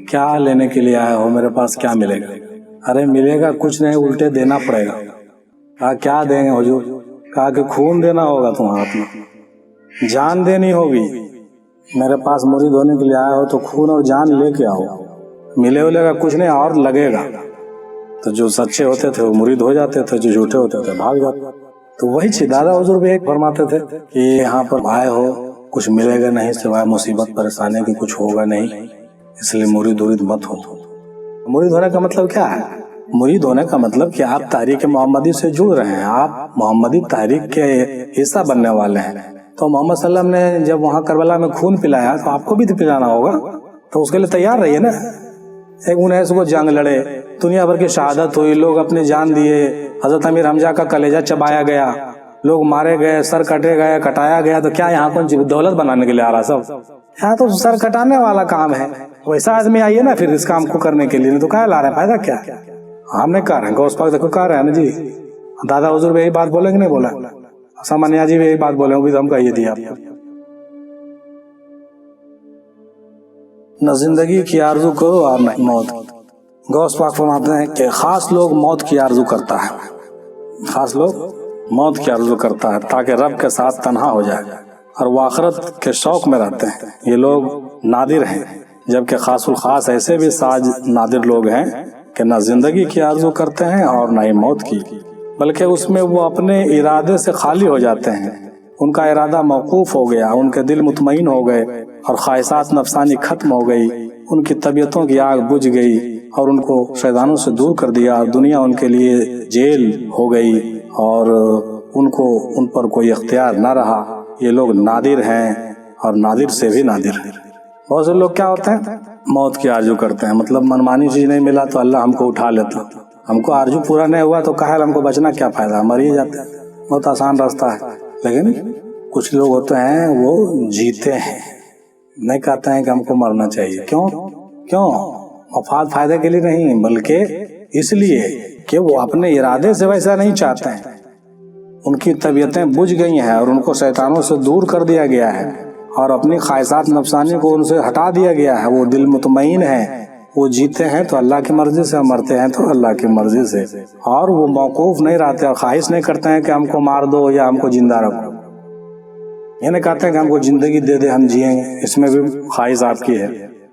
کیا لینے کے لیے آئے ہو، میرے پاس کیا ملے گا؟ ارے ملے گا کچھ نہیں، الٹے دینا پڑے گا۔ کہا کیا دیں گے حضور؟ کہا کہ خون دینا ہوگا تمہارا، اپنا جان دینی ہوگی۔ میرے پاس مرید ہونے کے لیے آئے ہو تو خون اور جان لے کے آؤ، ملے گا کچھ نہیں اور لگے گا۔ تو جو سچے ہوتے تھے وہ مرید ہو جاتے تھے، جو جھوٹے ہوتے تھے بھاگ جاتے۔ تو وہی چیز دادا حضور بھی ایک فرماتے تھے کہ یہاں پر آئے ہو کچھ ملے گا نہیں سوائے مصیبت پریشانی کی، کچھ ہوگا نہیں، اس لیے مرید مت ہو۔ مرید ہونے کا مطلب کیا ہے؟ مرید ہونے کا مطلب کہ آپ تحریک محمدی سے جڑ رہے ہیں، آپ محمدی تحریک کے حصہ بننے والے ہیں۔ تو محمد صلی اللہ علیہ وسلم نے جب وہاں کربلا میں خون پلایا تو آپ کو بھی تو پلانا ہوگا، تو اس کے لیے تیار رہیے نا۔ ایک 19 کو جنگ لڑے، دنیا بھر کی شہادت ہوئی، لوگ اپنی جان دیے، حضرت امیر حمزہ کا کلیجہ چبایا گیا، لوگ مارے گئے، سر کٹے گئے، کٹایا گیا، تو کیا یہاں کون دولت بنانے کے لیے آ رہا سب؟ یہاں تو سر کٹانے والا کام ہے۔ ویسا آدمی آئیے نا پھر اس کام کو کرنے کے لیے، تو کیا لا رہے ہیں، فائدہ کیا؟ ہم نے کہا رہے ہیں، غوث پاک دیکھو کہا رہے ہیں نا جی، دادا حضور بھی یہی بات بولیں کہ نہیں بولا؟ سما نیازی بھی یہی بات بولے، وہ بھی تو ہم کہیے دیا آپ کو۔ نہ زندگی کی آرزو کرو اور نہ موت۔ غوث پاک فرماتے ہیں کہ خاص لوگ موت کی آرزو کرتا ہے، خاص لوگ موت کی آرزو کرتا ہے تاکہ رب کے ساتھ تنہا ہو جائے، اور وہ آخرت کے شوق میں رہتے ہیں. یہ لوگ نادر ہیں، جبکہ خاص الخاص ایسے بھی ساج نادر لوگ ہیں کہ نہ زندگی کی آرزو کرتے ہیں اور نہ ہی موت کی، بلکہ اس میں وہ اپنے ارادے سے خالی ہو جاتے ہیں. ان کا ارادہ موقوف ہو گیا، ان کے دل مطمئن ہو گئے اور خواہشات نفسانی ختم ہو گئی، ان کی طبیعتوں کی آگ بجھ گئی اور ان کو شیطانوں سے دور کر دیا. دنیا ان کے لیے جیل ہو گئی اور ان پر کوئی اختیار نہ رہا. یہ لوگ نادر ہیں اور نادر سے بھی نادر ہیں. بہت سے لوگ کیا ہوتے ہیں، موت کی آرزو کرتے ہیں، مطلب منمانی چیز نہیں ملا تو اللہ ہم کو اٹھا لیتا. ہم کو آرزو پورا نہیں ہوا تو کہا ہم کو بچنا کیا فائدہ، مر ہی جاتے ہیں. بہت آسان راستہ ہے. لیکن کچھ لوگ ہوتے ہیں وہ جیتے ہیں، نہیں کہتے ہیں کہ ہم کو مرنا چاہیے. کیوں؟ مفاد فائدے کے لیے نہیں، بلکہ اس لیے کہ وہ اپنے ارادے سے ویسا نہیں چاہتے ہیں. ان کی طبیعتیں بجھ گئی ہیں اور ان کو شیطانوں سے دور کر دیا گیا ہے اور اپنی خواہشات نفسانی کو ان سے ہٹا دیا گیا ہے. وہ دل مطمئن ہیں، وہ جیتے ہیں تو اللہ کی مرضی سے، مرتے ہیں تو اللہ کی مرضی سے، اور وہ موقوف نہیں رہتے اور خواہش نہیں کرتے ہیں کہ ہم کو مار دو یا ہم کو زندہ رکھو. یہ نہیں کہتے ہیں کہ ہم کو زندگی دے دے ہم جیئیں گے، اس میں بھی خواہش آپ کی ہے.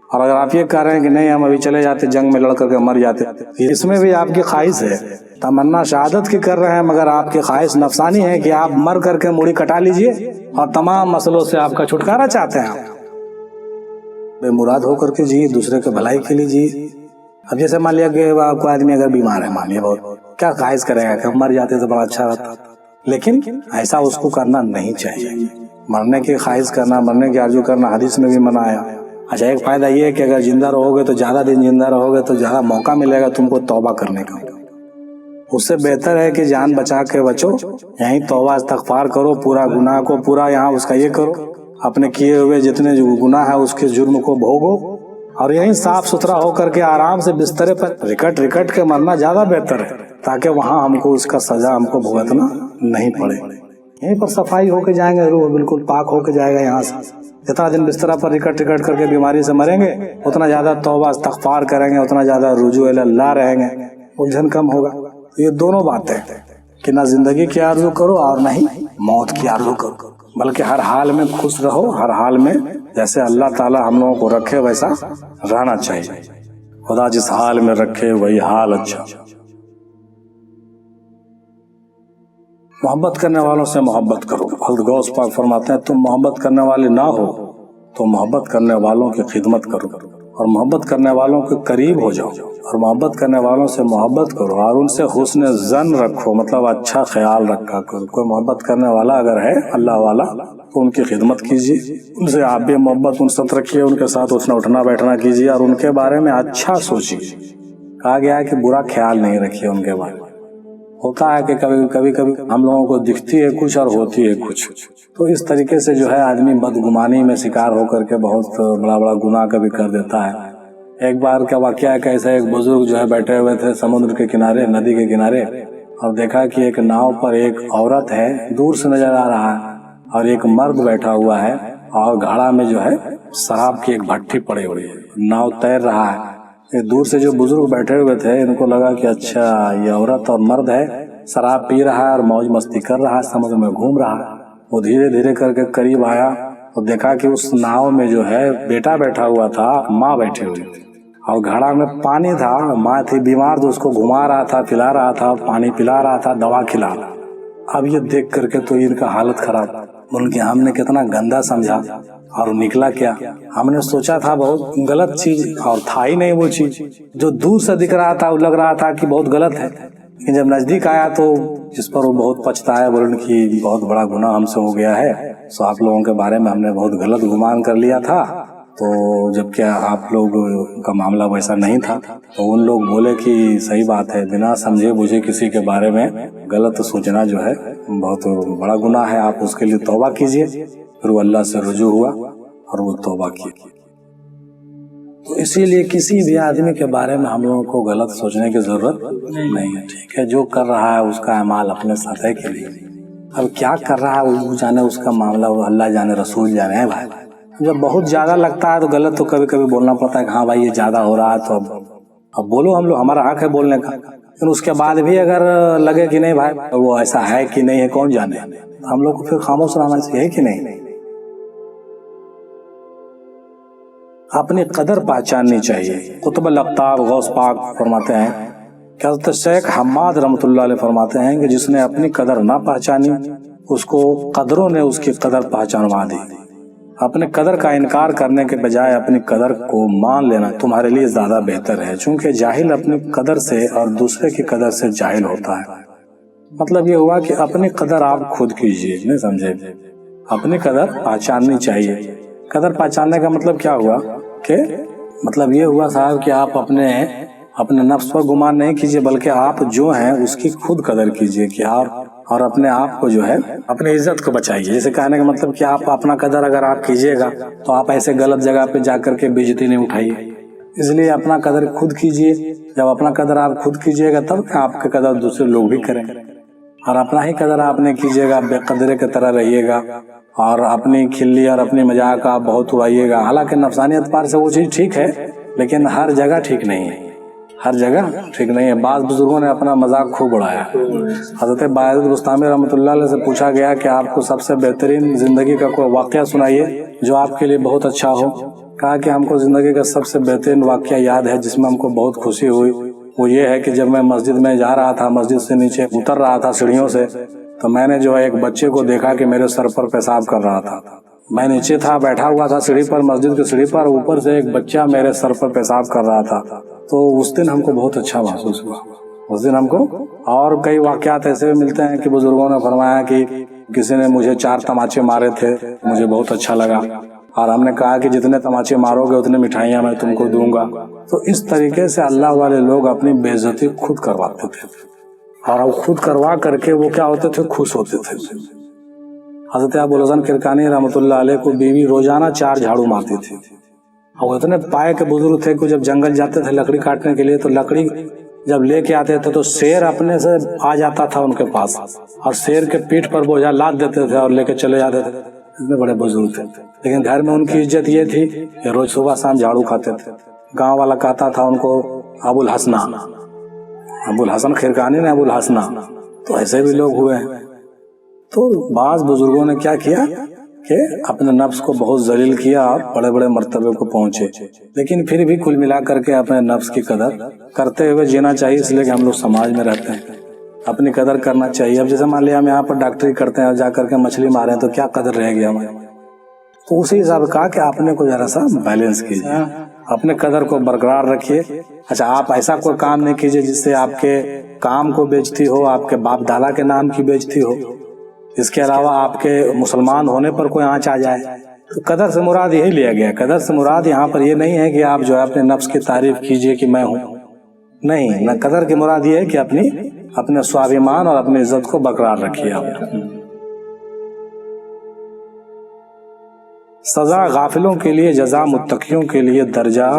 اور اگر آپ یہ کہہ رہے ہیں کہ نہیں ہم ابھی چلے جاتے، جنگ میں لڑ کر کے مر جاتے، اس میں بھی آپ کی خواہش ہے. تمنا شہادت کی کر رہے ہیں مگر آپ کی خواہش نفسانی ہے کہ آپ مر کر کے موڑی کٹا لیجئے اور تمام مسئلوں سے آپ کا چھٹکارا چاہتے ہیں. بے مراد ہو کر کے جیے، دوسرے کے بھلائی کے لیے جیے. اب جیسے مان لیا کہ کوئی آدمی اگر بیمار ہے، مان لیا بہت، کیا خواہش کرے گا کہ ہم مر جاتے تو بڑا اچھا رہتا. لیکن ایسا اس کو کرنا نہیں چاہیے. مرنے کی خواہش کرنا، مرنے کی آرزو کرنا حدیث میں بھی منع ہے. اچھا، ایک فائدہ یہ ہے کہ اگر زندہ رہو گے تو زیادہ دن زندہ رہو گے تو زیادہ موقع ملے گا تم کو توبہ کرنے کا. اس سے بہتر ہے کہ جان بچا کے بچو، یہیں توبہ استغفار کرو، پورا گناہ کو پورا یہاں اس کا یہ کرو، اپنے کیے ہوئے جتنے گناہ ہے اس کے جرم کو بھوگو، اور یہیں صاف ستھرا ہو کر کے آرام سے بسترے پر رکٹ کے مرنا زیادہ بہتر ہے، تاکہ وہاں ہم کو اس کا سزا ہم کو بھگتنا نہیں پڑے. یہیں پر صفائی ہو کے جائیں گے، روح بالکل پاک ہو کے جائے گا. یہاں سے جتنا دن بستر پر رکٹ کر کے بیماری سے مریں گے، اتنا زیادہ توبہ استغفار کریں گے، اتنا زیادہ رجوع اللہ رہیں گے، الجھن کم ہوگا. یہ دونوں باتیں کہ نہ زندگی کی آرزو کرو اور نہ ہی موت کی آرزو کرو، بلکہ ہر حال میں خوش رہو. ہر حال میں جیسے اللہ تعالی ہم لوگوں کو رکھے ویسا رہنا چاہیے. خدا جس حال میں رکھے وہی حال اچھا. محبت کرنے والوں سے محبت کرو. حضرت غوث پاک فرماتے ہیں تم محبت کرنے والے نہ ہو تو محبت کرنے والوں کی خدمت کرو، اور محبت کرنے والوں کے قریب ہو جاؤ، اور محبت کرنے والوں سے محبت کرو اور ان سے حسن ظن رکھو، مطلب اچھا خیال رکھا کرو. کوئی محبت کرنے والا اگر ہے اللہ والا تو ان کی خدمت کیجیے، ان سے آپ بھی محبت انست رکھیے، ان کے ساتھ اٹھنا بیٹھنا کیجیے اور ان کے بارے میں اچھا سوچیے. کہا گیا ہے کہ برا خیال نہیں رکھیے ان کے بارے میں. ہوتا ہے کہ کبھی ہم لوگوں کو دکھتی ہے کچھ اور ہوتی ہے کچھ، تو اس طریقے سے جو ہے آدمی بدگمانی میں شکار ہو کر کے بہت بڑا گناہ کبھی کر دیتا ہے. ایک بار کا واقعہ ہے کہ ایسے ایک بزرگ جو ہے بیٹھے ہوئے تھے سمندر کے کنارے، ندی کے کنارے، اور دیکھا کہ ایک ناؤ پر ایک عورت ہے، دور سے نظر آ رہا ہے، اور ایک مرد بیٹھا ہوا ہے، اور گھاڑا میں جو ہے شراب کی ایک بھٹی پڑی ہوئی ہے، ناؤ تیر رہا ہے. دور سے جو بزرگ بیٹھے ہوئے تھے ان کو لگا کہ اچھا یہ عورت اور مرد ہے، شراب پی رہا ہے اور موج مستی کر رہا ہے، سمندر میں گھوم رہا ہے. وہ دھیرے دھیرے کر کے قریب آیا اور دیکھا کہ اس ناؤ میں جو ہے بیٹا بیٹھا ہوا تھا، ماں بیٹھی ہوئی تھی، اور گھڑا میں پانی تھا. ماں تھی بیمار تو اس کو گھما رہا تھا، پلا رہا تھا، پانی پلا رہا تھا، دوا کھلا رہا. اب یہ دیکھ کر کے تو ان کا حالت خراب. ان کے ہم نے کتنا گندا سمجھا اور نکلا کیا. ہم نے سوچا تھا بہت غلط چیز اور تھا ہی نہیں وہ چیز. جو دور سے دکھ رہا تھا وہ لگ رہا تھا کہ بہت غلط ہے، لیکن جب نزدیک آیا تو جس پر وہ بہت پچھتایا، بولن کی بہت بڑا گناہ ہم سے ہو گیا ہے، سو آپ لوگوں کے بارے میں ہم نے بہت غلط گمان کر لیا تھا. تو جب کہ آپ لوگ کا معاملہ ویسا نہیں تھا، تو ان لوگ بولے کہ صحیح بات ہے، بنا سمجھے بوجھے کسی کے بارے میں غلط سوچنا جو ہے بہت بڑا گناہ ہے، آپ اس کے لیے توبہ کیجئے. پھر وہ اللہ سے رجوع ہوا اور وہ توبہ کی. تو اسی لیے کسی بھی آدمی کے بارے میں ہم لوگوں کو غلط سوچنے کی ضرورت نہیں ہے. ٹھیک ہے، جو کر رہا ہے اس کا اعمال اپنے ساتھ ہے کہ نہیں. اب کیا کر رہا ہے وہ جانے، اس کا معاملہ وہ اللہ جانے، رسول جانے ہے. بھائی جب بہت زیادہ لگتا ہے تو غلط تو کبھی بولنا پڑتا ہے کہ ہاں بھائی یہ زیادہ ہو رہا ہے، تو اب بولو، ہم لوگ ہمارا حق ہے بولنے کا. پھر اس کے بعد بھی اگر لگے کہ نہیں بھائی وہ ایسا ہے کہ نہیں ہے کون جانے، ہم لوگ کو پھر خاموش رہنا چاہیے کہ نہیں. اپنی قدر پہچاننی چاہیے۔ قطب الاقطاب غوث پاک فرماتے ہیں کہ حضرت شیخ حماد رحمۃ اللہ علیہ فرماتے ہیں کہ جس نے اپنی قدر نہ پہچانی اس کو قدروں نے اس کی قدر پہچانوا دی۔ اپنے قدر کا انکار کرنے کے بجائے اپنی قدر کو مان لینا تمہارے لیے زیادہ بہتر ہے، چونکہ جاہل اپنی قدر سے اور دوسرے کی قدر سے جاہل ہوتا ہے۔ مطلب یہ ہوا کہ اپنی قدر آپ خود کیجئے، نہیں سمجھے؟ اپنی قدر پہچاننی چاہیے۔ قدر پہچاننے کا مطلب کیا ہوا کہ مطلب یہ ہوا صاحب کہ آپ اپنے نفس پر گمان نہیں کیجئے، بلکہ آپ جو ہیں اس کی خود قدر کیجئے کہ اور اپنے آپ کو جو ہے اپنی عزت کو بچائیے۔ جیسے کہنے کا مطلب کہ آپ اپنا قدر اگر آپ کیجئے گا تو آپ ایسے غلط جگہ پہ جا کر کے بے عزتی نہیں اٹھائیے، اس لیے اپنا قدر خود کیجئے۔ جب اپنا قدر آپ خود کیجئے گا تب آپ کا قدر دوسرے لوگ بھی کریں، اور اپنا ہی قدر آپ نہیں کیجئے گا، بے قدرے کی طرح رہیے گا اور اپنی کھلی اور اپنی مذاق آپ بہت اڑائیے گا۔ حالانکہ نفسانی اعتبار سے وہ چیز ٹھیک ہے، لیکن ہر جگہ ٹھیک نہیں ہے، ہر جگہ ٹھیک نہیں ہے۔ بعض بزرگوں نے اپنا مذاق خوب اڑایا۔ حضرت باعزید بستامی رحمۃ اللہ علیہ سے پوچھا گیا کہ آپ کو سب سے بہترین زندگی کا کوئی واقعہ سنائیے جو آپ کے لیے بہت اچھا ہو۔ کہا کہ ہم کو زندگی کا سب سے بہترین واقعہ یاد ہے جس میں ہم کو بہت خوشی ہوئی، وہ یہ ہے کہ جب میں مسجد میں جا رہا تھا، مسجد سے نیچے اتر رہا تھا سیڑھیوں سے، تو میں نے جو ہے ایک بچے کو دیکھا کہ میرے سر پر پیشاب کر رہا تھا۔ میں نیچے تھا، بیٹھا ہوا تھا سیڑھی پر، مسجد کی سیڑھی پر، اوپر سے ایک بچہ میرے سر پر پیشاب کر رہا تھا۔ تو اس دن ہم کو بہت اچھا محسوس ہوا، اس دن ہم کو۔ اور کئی واقعات ایسے ملتے ہیں کہ بزرگوں نے فرمایا کہ کسی نے مجھے 4 تماچے مارے تھے، مجھے بہت اچھا لگا، اور ہم نے کہا کہ جتنے تماچے مارو گے اتنے مٹھائیاں میں تم کو دوں گا۔ تو اس طریقے سے اللہ والے لوگ اپنی بے عزتی خود کرواتے تھے، اور خود کروا کر کے وہ کیا ہوتے تھے؟ خوش ہوتے تھے۔ حضرت ابوالحسن کرکانی رحمۃ اللہ علیہ کو بیوی روزانہ 4 جھاڑو مارتی تھی، اور اتنے پائے کے بزرگ تھے کہ جب جنگل جاتے تھے لکڑی کاٹنے کے لیے تو لکڑی جب لے کے آتے تھے تو شیر اپنے سے آ جاتا تھا ان کے پاس، اور شیر کے پیٹھ پر بوجھا لاد دیتے تھے اور لے کے چلے جاتے تھے۔ اتنے بڑے بزرگ تھے، لیکن گھر میں ان کی عزت یہ تھی کہ روز صبح شام جھاڑو کھاتے تھے۔ گاؤں والا کہتا تھا ان کو ابوالحسن، ابوالحسن کرکانی نے ابوالحسن۔ تو ایسے بھی لوگ ہوئے ہیں۔ تو بعض بزرگوں نے کیا کیا کہ اپنے نفس کو بہت ذلیل کیا اور بڑے بڑے مرتبے کو پہنچے، لیکن پھر بھی کل ملا کر کے اپنے نفس کی قدر کرتے ہوئے جینا چاہیے، اس لیے کہ ہم لوگ سماج میں رہتے ہیں، اپنی قدر کرنا چاہیے۔ اب جیسے مان لیا ہم یہاں پر ڈاکٹری کرتے ہیں اور جا کر کے مچھلی مارے تو کیا قدر رہ گیا ہمیں؟ تو اسی حساب کہا کہ اپنے کو ذرا سا بیلنس کیجیے، اپنے قدر کو برقرار رکھیے۔ اچھا، آپ ایسا کوئی کام نہیں کیجیے جس سے آپ کے کام کو بیچتی ہو، آپ کے باپ دادا کے نام کی بیچتی ہو، اس کے علاوہ آپ کے مسلمان ہونے پر کوئی آنچ آ جائے۔ تو قدر سے مراد یہی لیا گیا، قدر سے مراد یہاں پر یہ نہیں ہے کہ آپ جو ہے اپنے نفس کی تعریف کیجئے کہ میں ہوں، نہیں، نہ قدر کی مراد یہ ہے کہ اپنے سوابیمان اور اپنی عزت کو برقرار رکھیے آپ۔ سزا غافلوں کے لیے، جزا متقیوں کے لیے، درجہ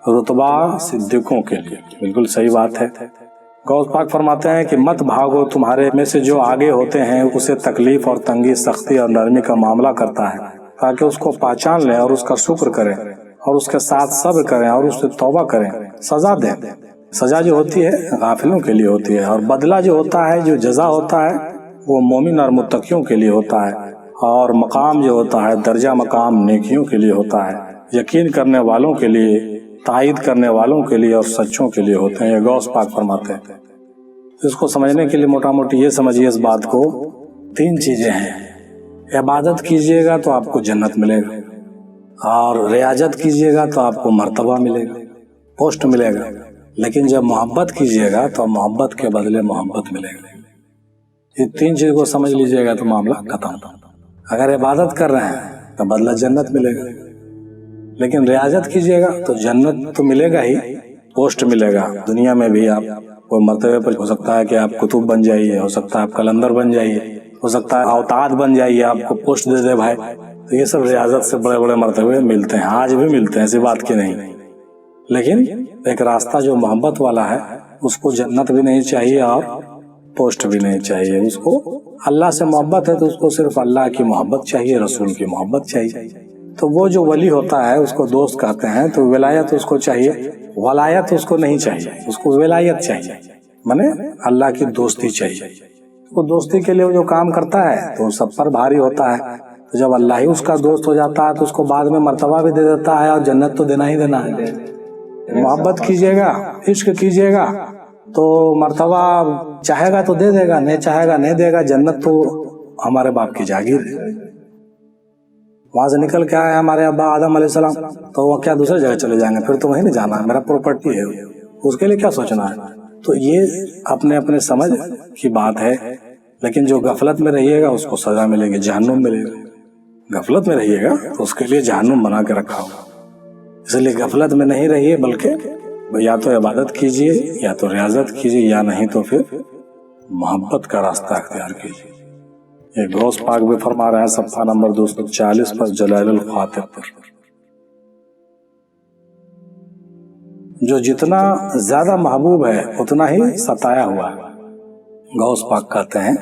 رتبہ صدیقوں کے لیے۔ بالکل صحیح بات ہے۔ غوث پاک فرماتے ہیں کہ مت بھاگو، تمہارے میں سے جو آگے ہوتے ہیں اسے تکلیف اور تنگی، سختی اور نرمی کا معاملہ کرتا ہے، تاکہ اس کو پہچان لیں اور اس کا شکر کریں اور اس کے ساتھ صبر کریں اور اس سے توبہ کریں، سزا دیں۔ سزا جو ہوتی ہے غافلوں کے لیے ہوتی ہے، اور بدلہ جو ہوتا ہے، جو جزا ہوتا ہے، وہ مومن اور متقیوں کے لیے ہوتا ہے، اور مقام جو ہوتا ہے، درجہ مقام نیکیوں کے لیے ہوتا ہے، یقین کرنے والوں کے لیے، تائید کرنے والوں کے لیے اور سچوں کے لیے ہوتے ہیں۔ یہ غوث پاک فرماتے ہیں۔ اس کو سمجھنے کے لیے موٹا موٹی یہ سمجھیے اس بات کو، 3 چیزیں ہیں۔ عبادت کیجئے گا تو آپ کو جنت ملے گا، اور ریاضت کیجئے گا تو آپ کو مرتبہ ملے گا، پوسٹ ملے گا، لیکن جب محبت کیجئے گا تو محبت کے بدلے محبت ملے گا۔ یہ 3 چیز کو سمجھ لیجئے گا تو معاملہ ختم۔ اگر عبادت کر رہے ہیں تو بدلہ جنت ملے گا، لیکن ریاضت کیجئے گا تو جنت تو ملے گا ہی، پوسٹ ملے گا دنیا میں بھی۔ آپ کوئی مرتبے پر ہو سکتا ہے کہ آپ کتب بن جائیے، ہو سکتا ہے آپ کلندر بن جائیے، ہو سکتا ہے اوتاد بن جائیے، آپ کو پوسٹ دے دے بھائی۔ تو یہ سب ریاضت سے بڑے بڑے مرتبے ملتے ہیں، آج بھی ملتے ہیں، ایسی بات کی نہیں۔ لیکن ایک راستہ جو محبت والا ہے اس کو جنت بھی نہیں چاہیے اور پوسٹ بھی نہیں چاہیے۔ اس کو اللہ سے محبت ہے تو اس کو صرف اللہ کی محبت چاہیے، رسول کی محبت چاہیے۔ تو وہ جو ولی ہوتا ہے اس کو دوست کہتے ہیں، تو ولایت اس کو چاہیے، ولایت اس کو نہیں چاہیے، اس کو ولایت چاہیے، مانے اللہ کی دوستی چاہیے۔ وہ دوستی کے لیے وہ جو کام کرتا ہے تو سب پر بھاری ہوتا ہے، تو جب اللہ ہی اس کا دوست ہو جاتا ہے تو اس کو بعد میں مرتبہ بھی دے دیتا ہے اور جنت تو دینا ہی دینا ہے. محبت کیجیے گا، عشق کیجیے گا تو مرتبہ چاہے گا تو دے دے گا، نہیں چاہے گا نہیں دے گا. جنت تو ہمارے باپ کی جاگیر ہے. وہاں سے نکل کے آئے ہمارے ابا آدم علیہ السلام تو وہ کیا دوسرے جگہ چلے جائیں گے؟ پھر تو وہیں نہیں جانا ہے، میرا پراپرٹی ہے، اس کے لیے کیا سوچنا ہے؟ تو یہ اپنے اپنے سمجھ کی بات ہے. لیکن جو غفلت میں رہیے گا اس کو سزا ملے گی، جہنم ملے گا. غفلت میں رہیے گا تو اس کے لیے جہنم بنا کے رکھا ہوگا. اس لیے غفلت میں نہیں رہیے، بلکہ یا تو عبادت کیجیے یا تو ریاضت کیجیے، یا نہیں تو پھر محبت کا راستہ اختیار کیجیے. یہ غوث پاک بھی فرما رہے ہیں صفحہ نمبر 240 پر جلال الخاطر پر. جو جتنا زیادہ محبوب ہے اتنا ہی ستایا ہوا ہے. غوث پاک کہتے ہیں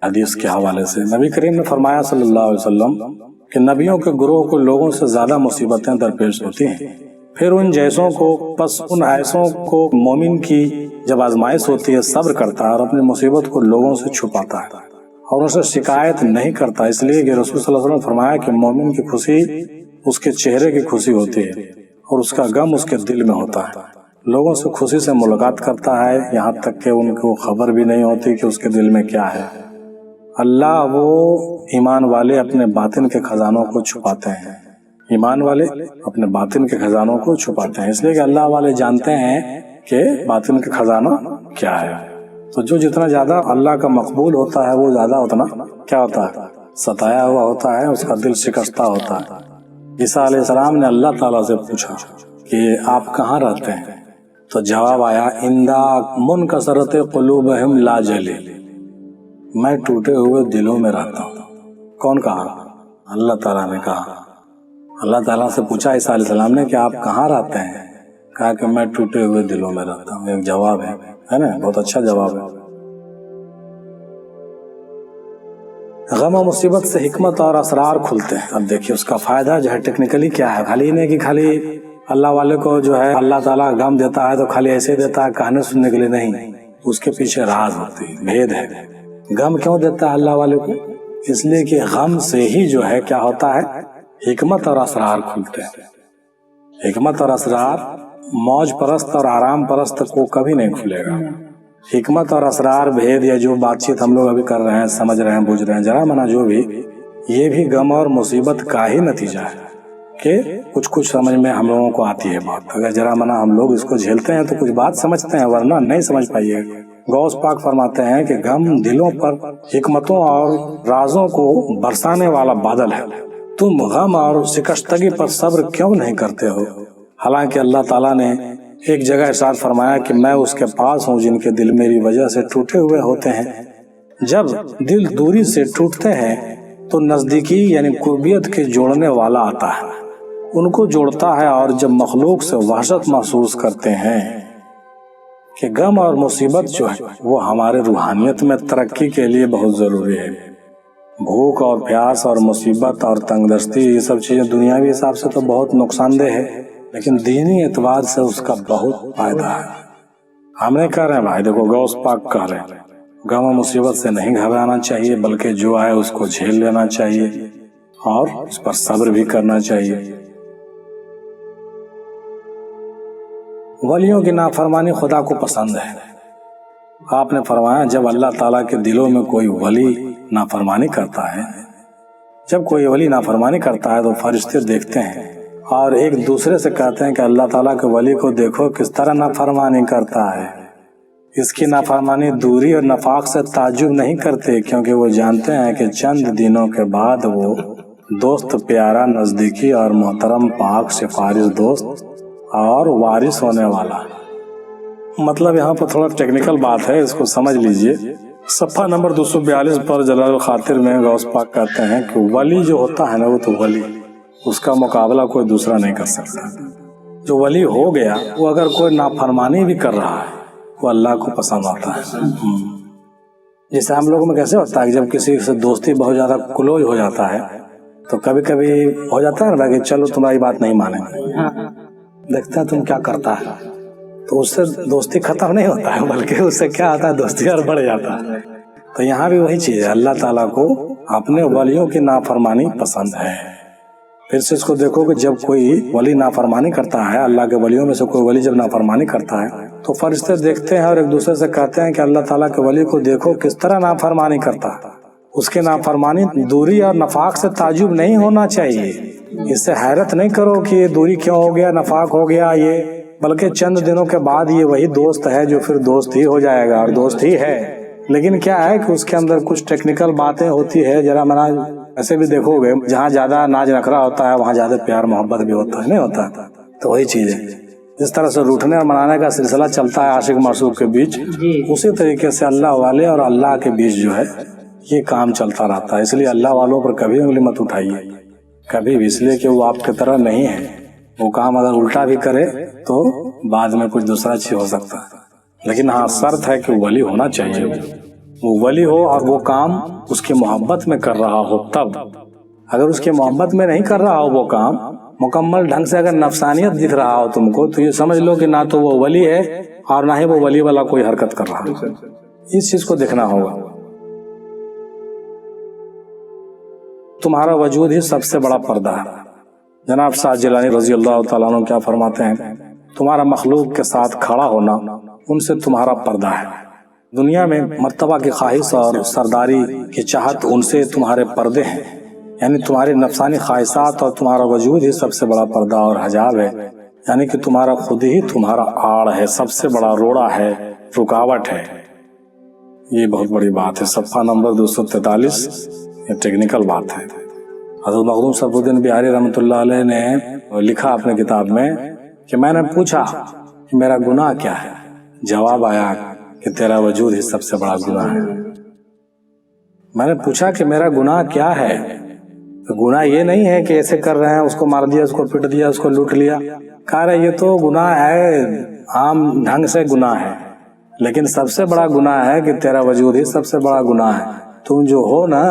حدیث کے حوالے سے، نبی کریم نے فرمایا صلی اللہ علیہ وسلم کہ نبیوں کے گروہ کو لوگوں سے زیادہ مصیبتیں درپیش ہوتی ہیں، پھر ان جیسوں کو، پس ان ایسوں کو مومن کی جب آزمائش ہوتی ہے صبر کرتا ہے اور اپنی مصیبت کو لوگوں سے چھپاتا ہے اور ان سے شکایت نہیں کرتا. اس لیے کہ رسول صلی اللہ علیہ وسلم نے فرمایا کہ مومن کی خوشی اس کے چہرے کی خوشی ہوتی ہے اور اس کا غم اس کے دل میں ہوتا ہے. لوگوں سے خوشی سے ملاقات کرتا ہے یہاں تک کہ ان کو خبر بھی نہیں ہوتی کہ اس کے دل میں کیا ہے. اللہ وہ ایمان والے اپنے باطن کے خزانوں کو چھپاتے ہیں. ایمان والے اپنے باطن کے خزانوں کو چھپاتے ہیں، اس لیے کہ اللہ والے جانتے ہیں کہ باطن کا خزانہ کیا ہے. تو جو جتنا زیادہ اللہ کا مقبول ہوتا ہے وہ زیادہ اتنا کیا ہوتا ہے؟ ستایا ہوا ہوتا ہے، اس کا دل شکستہ ہوتا ہے. عیسیٰ علیہ السلام نے اللہ تعالیٰ سے پوچھا کہ آپ کہاں رہتے ہیں؟ تو جواب آیا اندا منکسرت قلوبہم لا جلی، میں ٹوٹے ہوئے دلوں میں رہتا ہوں. کون کہا؟ اللہ تعالیٰ نے کہا. اللہ تعالیٰ سے پوچھا عیسیٰ علیہ السلام نے کہ آپ کہاں رہتے ہیں؟ کہا کہ میں ٹوٹے ہوئے دلوں میں رہتا ہوں. ایک جواب ہے نا، بہت اچھا جواب ہے. غم و مصیبت سے حکمت اور اسرار کھلتے ہیں. اب دیکھیے اس کا فائدہ جو ہے ٹیکنیکلی کیا ہے. خالی نہیں کہ خالی اللہ والے کو جو ہے اللہ تعالیٰ غم دیتا ہے تو خالی ایسے دیتا ہے کہانی سننے کے لیے نہیں، اس کے پیچھے راز ہوتی ہے، بھید ہے. غم کیوں دیتا ہے اللہ والے کو؟ اس لیے کہ غم سے ہی جو ہے کیا ہوتا ہے، حکمت اور اسرار کھلتے ہیں. حکمت اور اسرار موج پرست اور آرام پرست کو کبھی نہیں کھلے گا. حکمت اور اسرار بھید یا جو بات چیت ہم لوگ ابھی کر رہے ہیں، سمجھ رہے ہیں، بوجھ رہے ہیں، ذرا منا جو بھی، یہ بھی غم اور مصیبت کا ہی نتیجہ ہے کہ کچھ سمجھ میں ہم لوگوں کو آتی ہے بات. اگر ذرا منا ہم لوگ اس کو جھیلتے ہیں تو کچھ بات سمجھتے ہیں، ورنہ نہیں سمجھ پائیے. غوث پاک فرماتے ہیں کہ غم دلوں پر حکمتوں اور رازوں کو برسانے والا بادل ہے. تم غم اور شکستگی پر صبر کیوں نہیں کرتے ہو؟ حالانکہ اللہ تعالیٰ نے ایک جگہ ارشاد فرمایا کہ میں اس کے پاس ہوں جن کے دل میری وجہ سے ٹوٹے ہوئے ہوتے ہیں. جب دل دوری سے ٹوٹتے ہیں تو نزدیکی یعنی قربیت کے جوڑنے والا آتا ہے، ان کو جوڑتا ہے. اور جب مخلوق سے وحشت محسوس کرتے ہیں کہ غم اور مصیبت جو ہے وہ ہمارے روحانیت میں ترقی کے لیے بہت ضروری ہے. بھوک اور پیاس اور مصیبت اور تنگ دستی، یہ سب چیزیں دنیاوی حساب سے تو بہت نقصان دہ ہے، لیکن دینی اعتبار سے اس کا بہت فائدہ ہے. ہم نہیں کہہ رہے ہیں بھائی، دیکھو غوث پاک کہہ رہے ہیں غم و مصیبت سے نہیں گھبرانا چاہیے، بلکہ جو آئے اس کو جھیل لینا چاہیے اور اس پر صبر بھی کرنا چاہیے. ولیوں کی نافرمانی خدا کو پسند ہے. آپ نے فرمایا جب اللہ تعالیٰ کے دلوں میں کوئی ولی نافرمانی کرتا ہے، جب کوئی ولی نافرمانی کرتا ہے تو فرشتے دیکھتے ہیں اور ایک دوسرے سے کہتے ہیں کہ اللہ تعالیٰ کے ولی کو دیکھو کس طرح نافرمانی کرتا ہے. اس کی نافرمانی دوری اور نفاق سے تعجب نہیں کرتے، کیونکہ وہ جانتے ہیں کہ چند دنوں کے بعد وہ دوست پیارا، نزدیکی اور محترم، پاک سفارش دوست اور وارث ہونے والا. مطلب یہاں پر تھوڑا ٹیکنیکل بات ہے، اس کو سمجھ لیجئے. صفحہ نمبر 242 پر جلال الخاطر میں غوث پاک کہتے ہیں کہ ولی جو ہوتا ہے نا، وہ تو ولی، اس کا مقابلہ کوئی دوسرا نہیں کر سکتا. جو ولی ہو گیا وہ اگر کوئی نافرمانی بھی کر رہا ہے وہ اللہ کو پسند آتا ہے. جیسے ہم لوگوں میں کیسے ہوتا ہے کہ جب کسی سے دوستی بہت زیادہ کلوز ہو جاتا ہے تو کبھی کبھی ہو جاتا ہے نا کہ چلو تمہاری بات نہیں مانیں گے، دیکھتے ہیں تم کیا کرتا ہے، تو اس سے دوستی ختم نہیں ہوتا ہے، بلکہ اس سے کیا آتا ہے، دوستی اور بڑھ جاتا ہے. تو یہاں بھی وہی چیز ہے، اللہ تعالیٰ کو اپنے ولیوں کی نافرمانی پسند ہے۔ پھر سے اس کو دیکھو کہ جب کوئی ولی نافرمانی کرتا ہے، اللہ کے ولیوں میں سے کوئی ولی جب نافرمانی کرتا ہے تو فرشتے دیکھتے ہیں اور ایک دوسرے سے کہتے ہیں کہ اللہ تعالیٰ کے ولی کو دیکھو کس طرح نافرمانی کرتا ہے۔ اس کی نافرمانی دوری اور نفاق سے تعجب نہیں ہونا چاہیے، اس سے حیرت نہیں کرو کہ یہ دوری کیوں ہو گیا، نفاق ہو گیا یہ، بلکہ چند دنوں کے بعد یہ وہی دوست ہے جو پھر دوست ہی ہو جائے گا اور دوست ہی ہے۔ لیکن کیا ہے کہ اس کے اندر کچھ ٹیکنیکل باتیں ہوتی ہے، ذرا منا ایسے بھی دیکھو گے جہاں زیادہ ناز نخرا ہوتا ہے وہاں زیادہ پیار محبت بھی ہوتا ہے، نہیں ہوتا؟ تو وہی چیز ہے، جس طرح سے روٹنے اور منانے کا سلسلہ چلتا ہے عاشق معشوق کے بیچ، اسی طریقے سے اللہ والے اور اللہ کے بیچ جو ہے یہ کام چلتا رہتا ہے۔ اس لیے اللہ والوں پر کبھی انگلی مت اٹھائیے، کبھی بھی، اس لیے کہ وہ آپ کی طرح نہیں ہے۔ وہ کام اگر الٹا بھی کرے تو بعد میں کچھ دوسرا چیز ہو سکتا ہے، لیکن ہاں شرط ہے کہ ولی ہونا چاہیے، وہ ولی ہو اور وہ کام اس کی محبت میں کر رہا ہو۔ تب اگر اس کی محبت میں نہیں کر رہا ہو وہ کام مکمل ڈھنگ سے، اگر نفسانیت دکھ رہا ہو تم کو، تو یہ سمجھ لو کہ نہ تو وہ ولی ہے اور نہ ہی وہ ولی والا کوئی حرکت کر رہا ہے۔ اس چیز کو دیکھنا ہوگا۔ تمہارا وجود ہی سب سے بڑا پردہ ہے۔ جناب سعد جیلانی رضی اللہ تعالیٰ عنہ کیا فرماتے ہیں، تمہارا مخلوق کے ساتھ کھڑا ہونا ان سے تمہارا پردہ ہے۔ دنیا میں مرتبہ کی خواہش اور سرداری کی چاہت ان سے تمہارے پردے ہیں، یعنی تمہاری نفسانی خواہشات اور تمہارا وجود ہی سب سے بڑا پردہ اور حجاب ہے، یعنی کہ تمہارا خود ہی تمہارا آڑ ہے، سب سے بڑا روڑا ہے، رکاوٹ ہے۔ یہ بہت بڑی بات ہے۔ صفحہ نمبر 243، یہ ٹیکنیکل بات ہے۔ حضرت مخدوم صفی الدین بہاری رحمۃ اللہ علیہ نے لکھا اپنے کتاب میں کہ میں نے پوچھا کہ میرا گناہ کیا ہے، جواب آیا کہ تیرا وجود ہی سب سے بڑا گناہ ہے۔ میں نے پوچھا کہ میرا گناہ کیا ہے، گناہ یہ نہیں ہے کہ ایسے کر رہے ہیں، اس کو مار دیا، اس کو پٹ دیا، اس کو لوٹ لیا، کہہ رہے یہ تو گناہ ہے، عام ڈھنگ سے گناہ ہے، لیکن سب سے بڑا گناہ ہے کہ تیرا وجود ہی سب سے بڑا گناہ ہے۔ تم جو ہو نا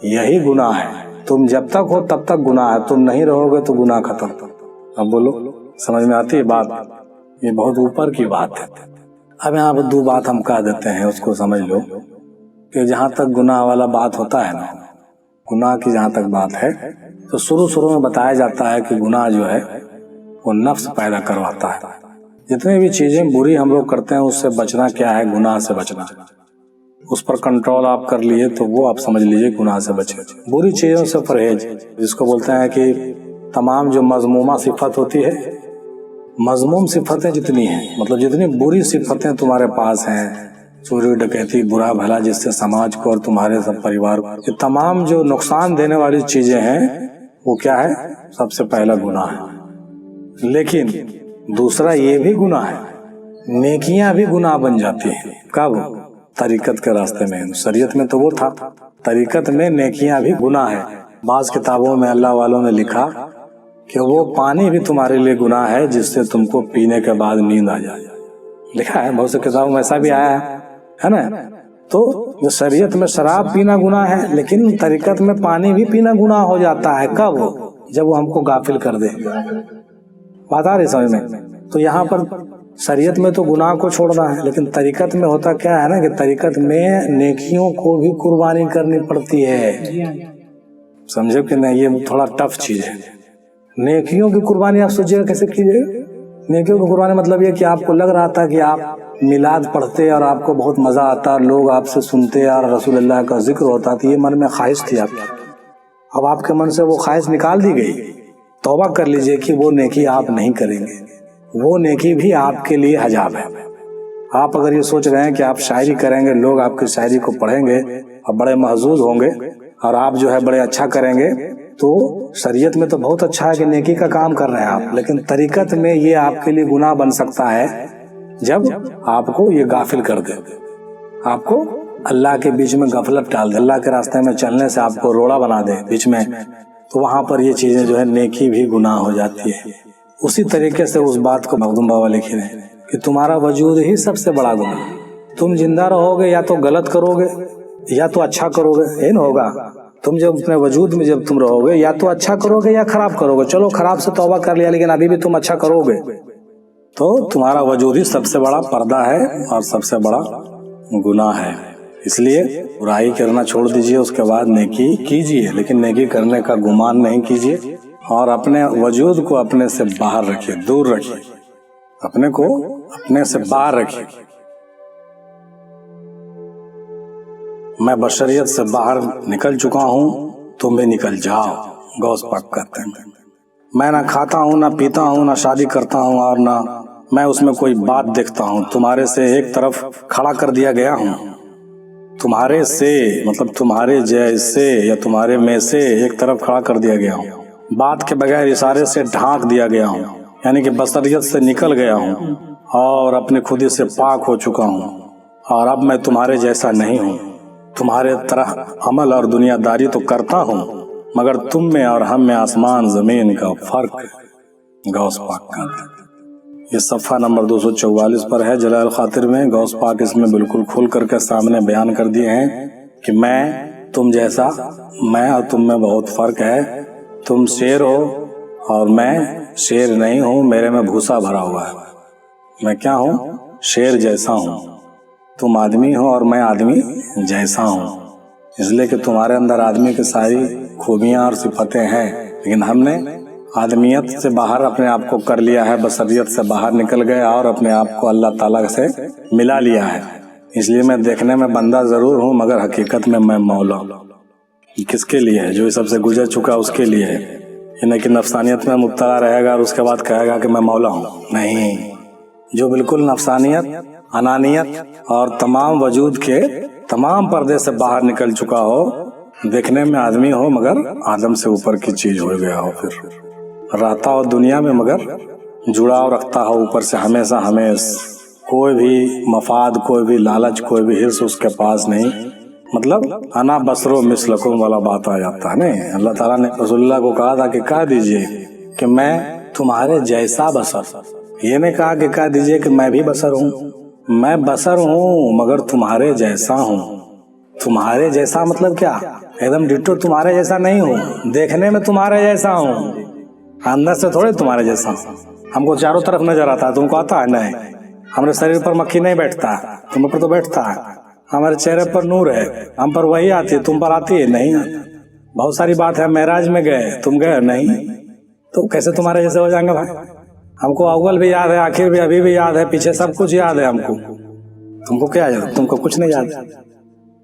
یہی گناہ ہے، تم جب تک ہو تب تک گناہ ہے، تم نہیں رہو گے تو گناہ ختم۔ اب بولو سمجھ میں آتی ہے بات؟ یہ بہت اوپر کی بات ہے۔ اب یہاں پر دو بات ہم کہہ دیتے ہیں، اس کو سمجھ لو کہ جہاں تک گناہ والا بات ہوتا ہے نا، گناہ کی جہاں تک بات ہے تو شروع میں بتایا جاتا ہے کہ گناہ جو ہے وہ نفس پیدا کرواتا ہے۔ جتنے بھی چیزیں بری ہم لوگ کرتے ہیں اس سے بچنا کیا ہے، گناہ سے بچنا۔ اس پر کنٹرول آپ کر لیے تو وہ آپ سمجھ لیجئے گناہ سے بچے۔ بری چیزوں سے پرہیز، جس کو بولتے ہیں کہ تمام جو مذمومہ صفت ہوتی ہے، مذموم صفتیں جتنی ہیں، مطلب جتنی بری صفتیں تمہارے پاس ہیں، چوری ڈکیتی برا بھلا جس سے سماج کو اور تمہارے سب پریوار کو، یہ تمام جو نقصان دینے والی چیزیں ہیں وہ کیا ہے، سب سے پہلا گناہ ہے۔ لیکن دوسرا یہ بھی گناہ ہے، نیکیاں بھی گناہ بن جاتی ہیں۔ کب؟ طریقت کے راستے میں۔ شریعت میں تو وہ تھا، طریقت میں نیکیاں بھی گناہ ہے۔ بعض کتابوں میں اللہ والوں نے لکھا کہ وہ پانی بھی تمہارے لیے گناہ ہے جس سے تم کو پینے کے بعد نیند آ جائے، لکھا ہے بہت سے کتابوں میں، ایسا بھی آیا ہے نا۔ تو جو شریعت میں شراب پینا گناہ ہے، لیکن طریقت میں پانی بھی پینا گناہ ہو جاتا ہے۔ کب؟ جب وہ ہم کو غافل کر دے۔ بات آ رہی سمجھ میں؟ تو یہاں پر شریعت میں تو گناہ کو چھوڑنا ہے، لیکن طریقت میں ہوتا کیا ہے نا کہ طریقت میں نیکیوں کو بھی قربانی کرنی پڑتی ہے۔ سمجھو کہ نہیں؟ یہ تھوڑا ٹف چیز ہے۔ نیکیوں کی قربانی آپ سوچیے کیسے کیجیے؟ نیکیوں کی قربانی مطلب یہ کہ آپ کو لگ رہا تھا کہ آپ میلاد پڑھتے اور آپ کو بہت مزہ آتا، لوگ آپ سے سنتے اور رسول اللہ کا ذکر ہوتا، تو یہ من میں خواہش تھی آپ کی۔ اب آپ کے من سے وہ خواہش نکال دی گئی، توبہ کر لیجئے کہ وہ نیکی آپ نہیں کریں گے، وہ نیکی بھی آپ کے لیے حجاب ہے۔ آپ اگر یہ سوچ رہے ہیں کہ آپ شاعری کریں گے، لوگ آپ کی شاعری کو پڑھیں گے اور بڑے محظوظ ہوں گے اور آپ جو ہے بڑے اچھا کریں گے، تو شریعت میں تو بہت اچھا ہے کہ نیکی کا کام کر رہے ہیں آپ، لیکن طریقت میں یہ آپ کے لیے گناہ بن سکتا ہے جب آپ کو یہ غافل کر دے، آپ کو اللہ کے بیچ میں غفلت ڈال دے، اللہ کے راستے میں چلنے سے آپ کو روڑا بنا دے بیچ میں، تو وہاں پر یہ چیزیں جو ہے نیکی بھی گناہ ہو جاتی ہے۔ اسی طریقے سے اس بات کو مخدوم بابا لکھے ہیں کہ تمہارا وجود ہی سب سے بڑا گناہ۔ تم زندہ رہو گے یا تو غلط کرو گے یا تو اچھا کرو گے، یہ نہ ہوگا۔ تم جب اپنے وجود میں جب تم رہو گے یا تو اچھا کرو گے یا خراب کرو گے، چلو خراب سے توبہ کر لیا لیکن ابھی بھی تم اچھا کرو گے، تو تمہارا وجود ہی سب سے بڑا پردہ ہے اور سب سے بڑا گناہ ہے۔ اس لیے برائی کرنا چھوڑ دیجئے، اس کے بعد نیکی کیجئے، لیکن نیکی کرنے کا گمان نہیں کیجئے، اور اپنے وجود کو اپنے سے باہر رکھیے، دور رکھیے، اپنے کو اپنے سے باہر رکھیے۔ میں بشریت سے باہر نکل چکا ہوں، تم بھی نکل جاؤ، غوث پاک کہتے ہیں۔ میں نہ کھاتا ہوں، نہ پیتا ہوں، نہ شادی کرتا ہوں، اور نہ میں اس میں کوئی بات دیکھتا ہوں، تمہارے سے ایک طرف کھڑا کر دیا گیا ہوں، تمہارے سے مطلب تمہارے جیسے یا تمہارے میں سے ایک طرف کھڑا کر دیا گیا ہوں، بات کے بغیر اشارے سے ڈھانک دیا گیا ہوں، یعنی کہ بصریت سے نکل گیا ہوں اور اپنے خودی سے پاک ہو چکا ہوں، اور اب میں تمہارے جیسا نہیں ہوں، تمہارے طرح عمل اور دنیا داری تو کرتا ہوں، مگر تم میں اور ہم میں آسمان زمین کا فرق ہے، غوث پاک کا۔ یہ صفحہ نمبر 244 پر ہے جلال الخاطر میں۔ غوث پاک اس میں بالکل کھل کر کے سامنے بیان کر دیے ہیں کہ میں تم جیسا، میں اور تم میں بہت فرق ہے، تم شیر ہو اور میں شیر نہیں ہوں، میرے میں بھوسا بھرا ہوا ہے، میں کیا ہوں؟ شیر جیسا ہوں، تم آدمی ہو اور میں آدمی جیسا ہوں، اس لیے کہ تمہارے اندر آدمی کی ساری خوبیاں اور صفتیں ہیں، لیکن ہم نے آدمیت سے باہر اپنے آپ کو کر لیا ہے، بصریت سے باہر نکل گئے اور اپنے آپ کو اللہ تعالیٰ سے ملا لیا ہے۔ اس لیے میں دیکھنے میں بندہ ضرور ہوں، مگر حقیقت میں مولا ہوں۔ کس کے لیے ہے؟ جو اس سب سے گزر چکا اس کے لیے ہے، یعنی کہ نفسانیت میں مبتلا رہے گا اور اس کے بعد کہے گا کہ میں مولا ہوں، نہیں، جو بالکل نفسانیت، انانیت اور تمام وجود کے تمام پردے سے باہر نکل چکا ہو، دیکھنے میں آدمی ہو مگر آدم سے اوپر کی چیز ہو گیا ہو، پھر رہتا ہو دنیا میں مگر جڑاؤ رکھتا ہو اوپر سے ہمیشہ کوئی بھی مفاد، کوئی بھی لالچ، کوئی بھی حرص اس کے پاس نہیں، مطلب انا بصرو مثلکم والا بات آ جاتا ہے نا۔ اللہ تعالیٰ نے رسول اللہ کو کہا تھا کہ کہہ دیجئے کہ میں تمہارے جیسا بشر، یہ نہیں کہا کہ کہہ دیجئے کہ میں بھی بشر ہوں، میں بشر ہوں مگر تمہارے جیسا ہوں۔ تمہارے جیسا مطلب کیا؟ ایک دم ڈٹو تمہارے جیسا نہیں ہوں، دیکھنے میں تمہارے جیسا ہوں، اندر سے تھوڑے تمہارے جیسا ہوں۔ ہم کو چاروں طرف نظر آتا ہے، تم کو آتا ہے نہیں؟ ہمارے شریر پر مکھی نہیں بیٹھتا، تم پر تو بیٹھتا ہے، ہمارے چہرے پر نور ہے، ہم پر وہی آتی ہے، تم پر آتی ہے نہیں؟ بہت ساری بات ہے، معراج میں گئے، تم گئے نہیں، تو کیسے تمہارے جیسے ہو جائیں گے بھائی؟ ہم کو اول بھی یاد ہے، آخر بھی، ابھی بھی یاد ہے، پیچھے سب کچھ یاد ہے ہم کو، تم کو کیا یاد؟ تم کو کچھ نہیں یاد۔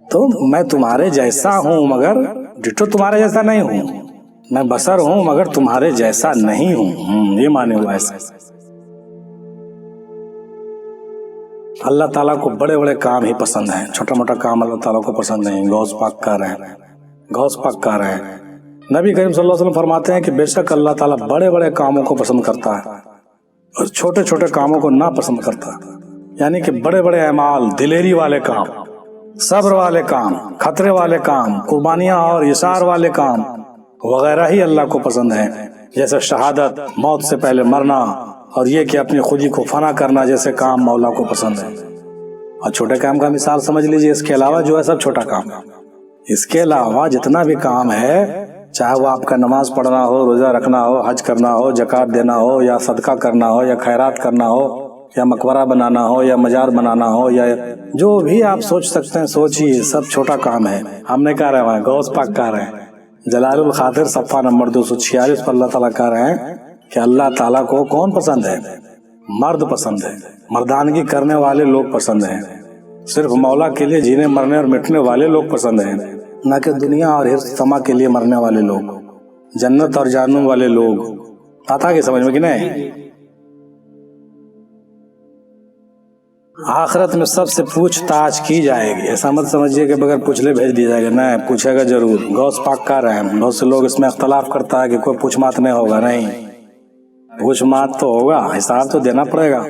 تو میں تمہارے جیسا ہوں مگر ڈٹو تمہارے جیسا نہیں ہوں، میں بشر ہوں مگر تمہارے جیسا نہیں ہوں، یہ مانے ہوا ایسا۔ اللہ تعالیٰ کو بڑے بڑے کام ہی پسند ہیں، چھوٹا موٹا کام اللہ تعالیٰ کو پسند نہیں۔ غوث پاک کہہ رہے ہیں، غوث پاک کہہ رہے ہیں، نبی کریم صلی اللہ علیہ وسلم فرماتے ہیں کہ بے شک اللہ تعالیٰ بڑے بڑے کاموں کو پسند کرتا ہے اور چھوٹے چھوٹے کاموں کو ناپسند کرتا ہے، یعنی کہ بڑے بڑے اعمال، دلیری والے کام، صبر والے کام، خطرے والے کام، قربانیاں اور اشار والے کام وغیرہ ہی اللہ کو پسند ہیں، جیسے شہادت، موت سے پہلے مرنا، اور یہ کہ اپنی خودی کو فنا کرنا جیسے کام مولا کو پسند ہے۔ اور چھوٹے کام کا مثال سمجھ لیجئے، اس کے علاوہ جو ہے سب چھوٹا کام ہے، اس کے علاوہ جتنا بھی کام ہے، چاہے وہ آپ کا نماز پڑھنا ہو، روزہ رکھنا ہو، حج کرنا ہو، زکوٰۃ دینا ہو، یا صدقہ کرنا ہو، یا خیرات کرنا ہو، یا مقبرہ بنانا ہو، یا مزار بنانا ہو، یا جو بھی آپ سوچ سکتے ہیں سوچیے، سب چھوٹا کام ہے۔ ہم نے کہہ رہے ہیں، غوث پاک کہہ رہے ہیں، جلال الخاطر صفحہ نمبر 246 پر اللہ تعالیٰ کہہ رہے ہیں کہ اللہ تعالیٰ کو کون پسند ہے؟ مرد پسند ہے، مردانگی کرنے والے لوگ پسند ہیں، صرف مولا کے لیے جینے مرنے اور مٹنے والے لوگ پسند ہیں، نہ کہ دنیا اور حرص طمع کے لیے مرنے والے لوگ، جنت اور جہنم والے لوگ۔ آتا کہ سمجھ میں کہ نہیں؟ آخرت میں سب سے پوچھ تاچھ کی جائے گی، ایسا مت سمجھیے کہ بغیر پوچھلے بھیج دیا جائے گا، نہیں، پوچھے گا ضرور۔ غوث پاک کہہ رہے ہیں، بہت سے لوگ اس میں اختلاف کرتا ہے کہ کوئی پوچھ مات نہیں ہوگا، نہیں، پوچھ مات تو ہوگا، حساب تو دینا پڑے گا۔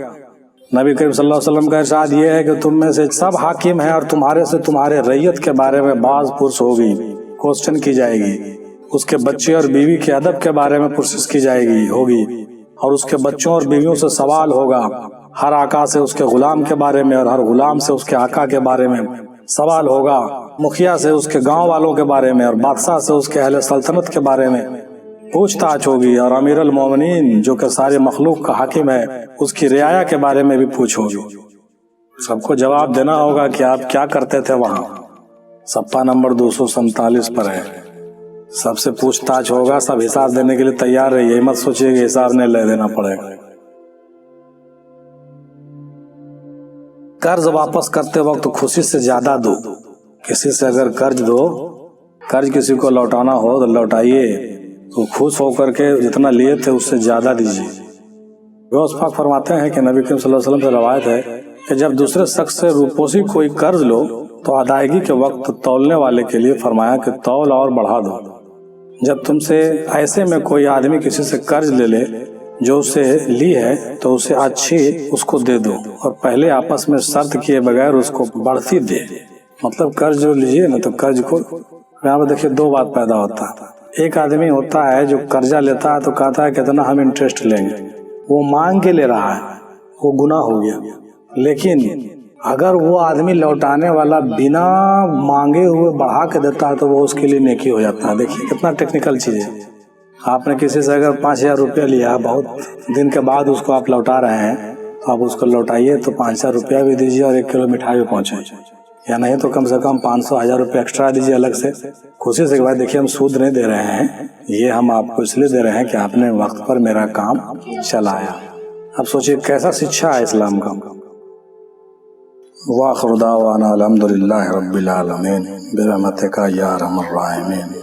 نبی کریم صلی اللہ علیہ وسلم کا ارشاد یہ ہے کہ تم میں سے سب حاکم ہیں اور تمہارے سے تمہارے ریت کے بارے میں باز پرس ہوگی، کوسچن کی جائے گی، اس کے بچے اور بیوی کے ادب کے بارے میں پرسش کی جائے گی ہوگی، اور اس کے بچوں اور بیویوں سے سوال ہوگا، ہر آقا سے اس کے غلام کے بارے میں اور ہر غلام سے اس کے آقا کے بارے میں سوال ہوگا، مکھیا سے اس کے گاؤں والوں کے بارے میں اور بادشاہ سے اس کے اہل سلطنت کے بارے میں پوچھ تاچھ ہوگی، اور امیر المومنین جو کہ سارے مخلوق کا حاکم ہے اس کی رعایا کے بارے میں بھی پوچھ ہوگی۔ سب کو جواب دینا ہوگا کہ آپ کیا کرتے تھے وہاں. صفحہ نمبر 247 پر ہے. سب سے پوچھ تاچھ ہوگا, سب حساب دینے کے لیے تیار ہے. یہ مت سوچیے کہ حساب نہیں لے دینا پڑے گا. قرض واپس کرتے وقت خوشی سے زیادہ دو. کسی سے اگر قرض کسی کو لوٹانا ہو تو لوٹائیے, تو خوش ہو کر کے جتنا لیے تھے اس سے زیادہ دیجیے. غوث پاک فرماتے ہیں کہ نبی کریم صلی اللہ علیہ وسلم سے روایت ہے کہ جب دوسرے شخص سے روپوسی کوئی قرض لو تو ادائیگی کے وقت تولنے والے کے لیے فرمایا کہ تول اور بڑھا دو. جب تم سے ایسے میں کوئی آدمی کسی سے قرض لے لے جو اسے لی ہے تو اسے اچھی اس کو دے دو, اور پہلے آپس میں شرط کیے بغیر اس کو بڑھتی دے. مطلب قرض جو لیجیے نا, تو قرض کو یہاں پہ دیکھیے دو بات پیدا ہوتا ہے. ایک آدمی ہوتا ہے جو قرضہ لیتا ہے تو کہتا ہے کتنا ہم انٹرسٹ لیں گے, وہ مانگ کے لے رہا ہے, وہ گناہ ہو گیا. لیکن اگر وہ آدمی لوٹانے والا بنا مانگے ہوئے بڑھا کے دیتا ہے تو وہ اس کے لیے نیکی ہو جاتا ہے. دیکھیے کتنا ٹیکنیکل چیز ہے. آپ نے کسی سے اگر 5,000 روپیہ لیا, بہت دن کے بعد اس کو آپ لوٹا رہے ہیں, تو آپ اس کو لوٹائیے تو 5,000 روپیہ بھی دیجیے اور 1 کلو مٹھائی بھی پہنچے, یا نہیں تو کم سے کم 500-1,000 روپیہ ایکسٹرا دیجیے الگ سے خوشی سے. بھائی دیکھیے ہم سود نہیں دے رہے ہیں, یہ ہم آپ کو اس لیے دے رہے ہیں کہ آپ نے وقت پر میرا کام چلایا. اب سوچیے کیسا شکشا ہے اسلام کا. وآخر دعوانا الحمدللہ رب العالمین برحمتک یا ارحم الراحمین.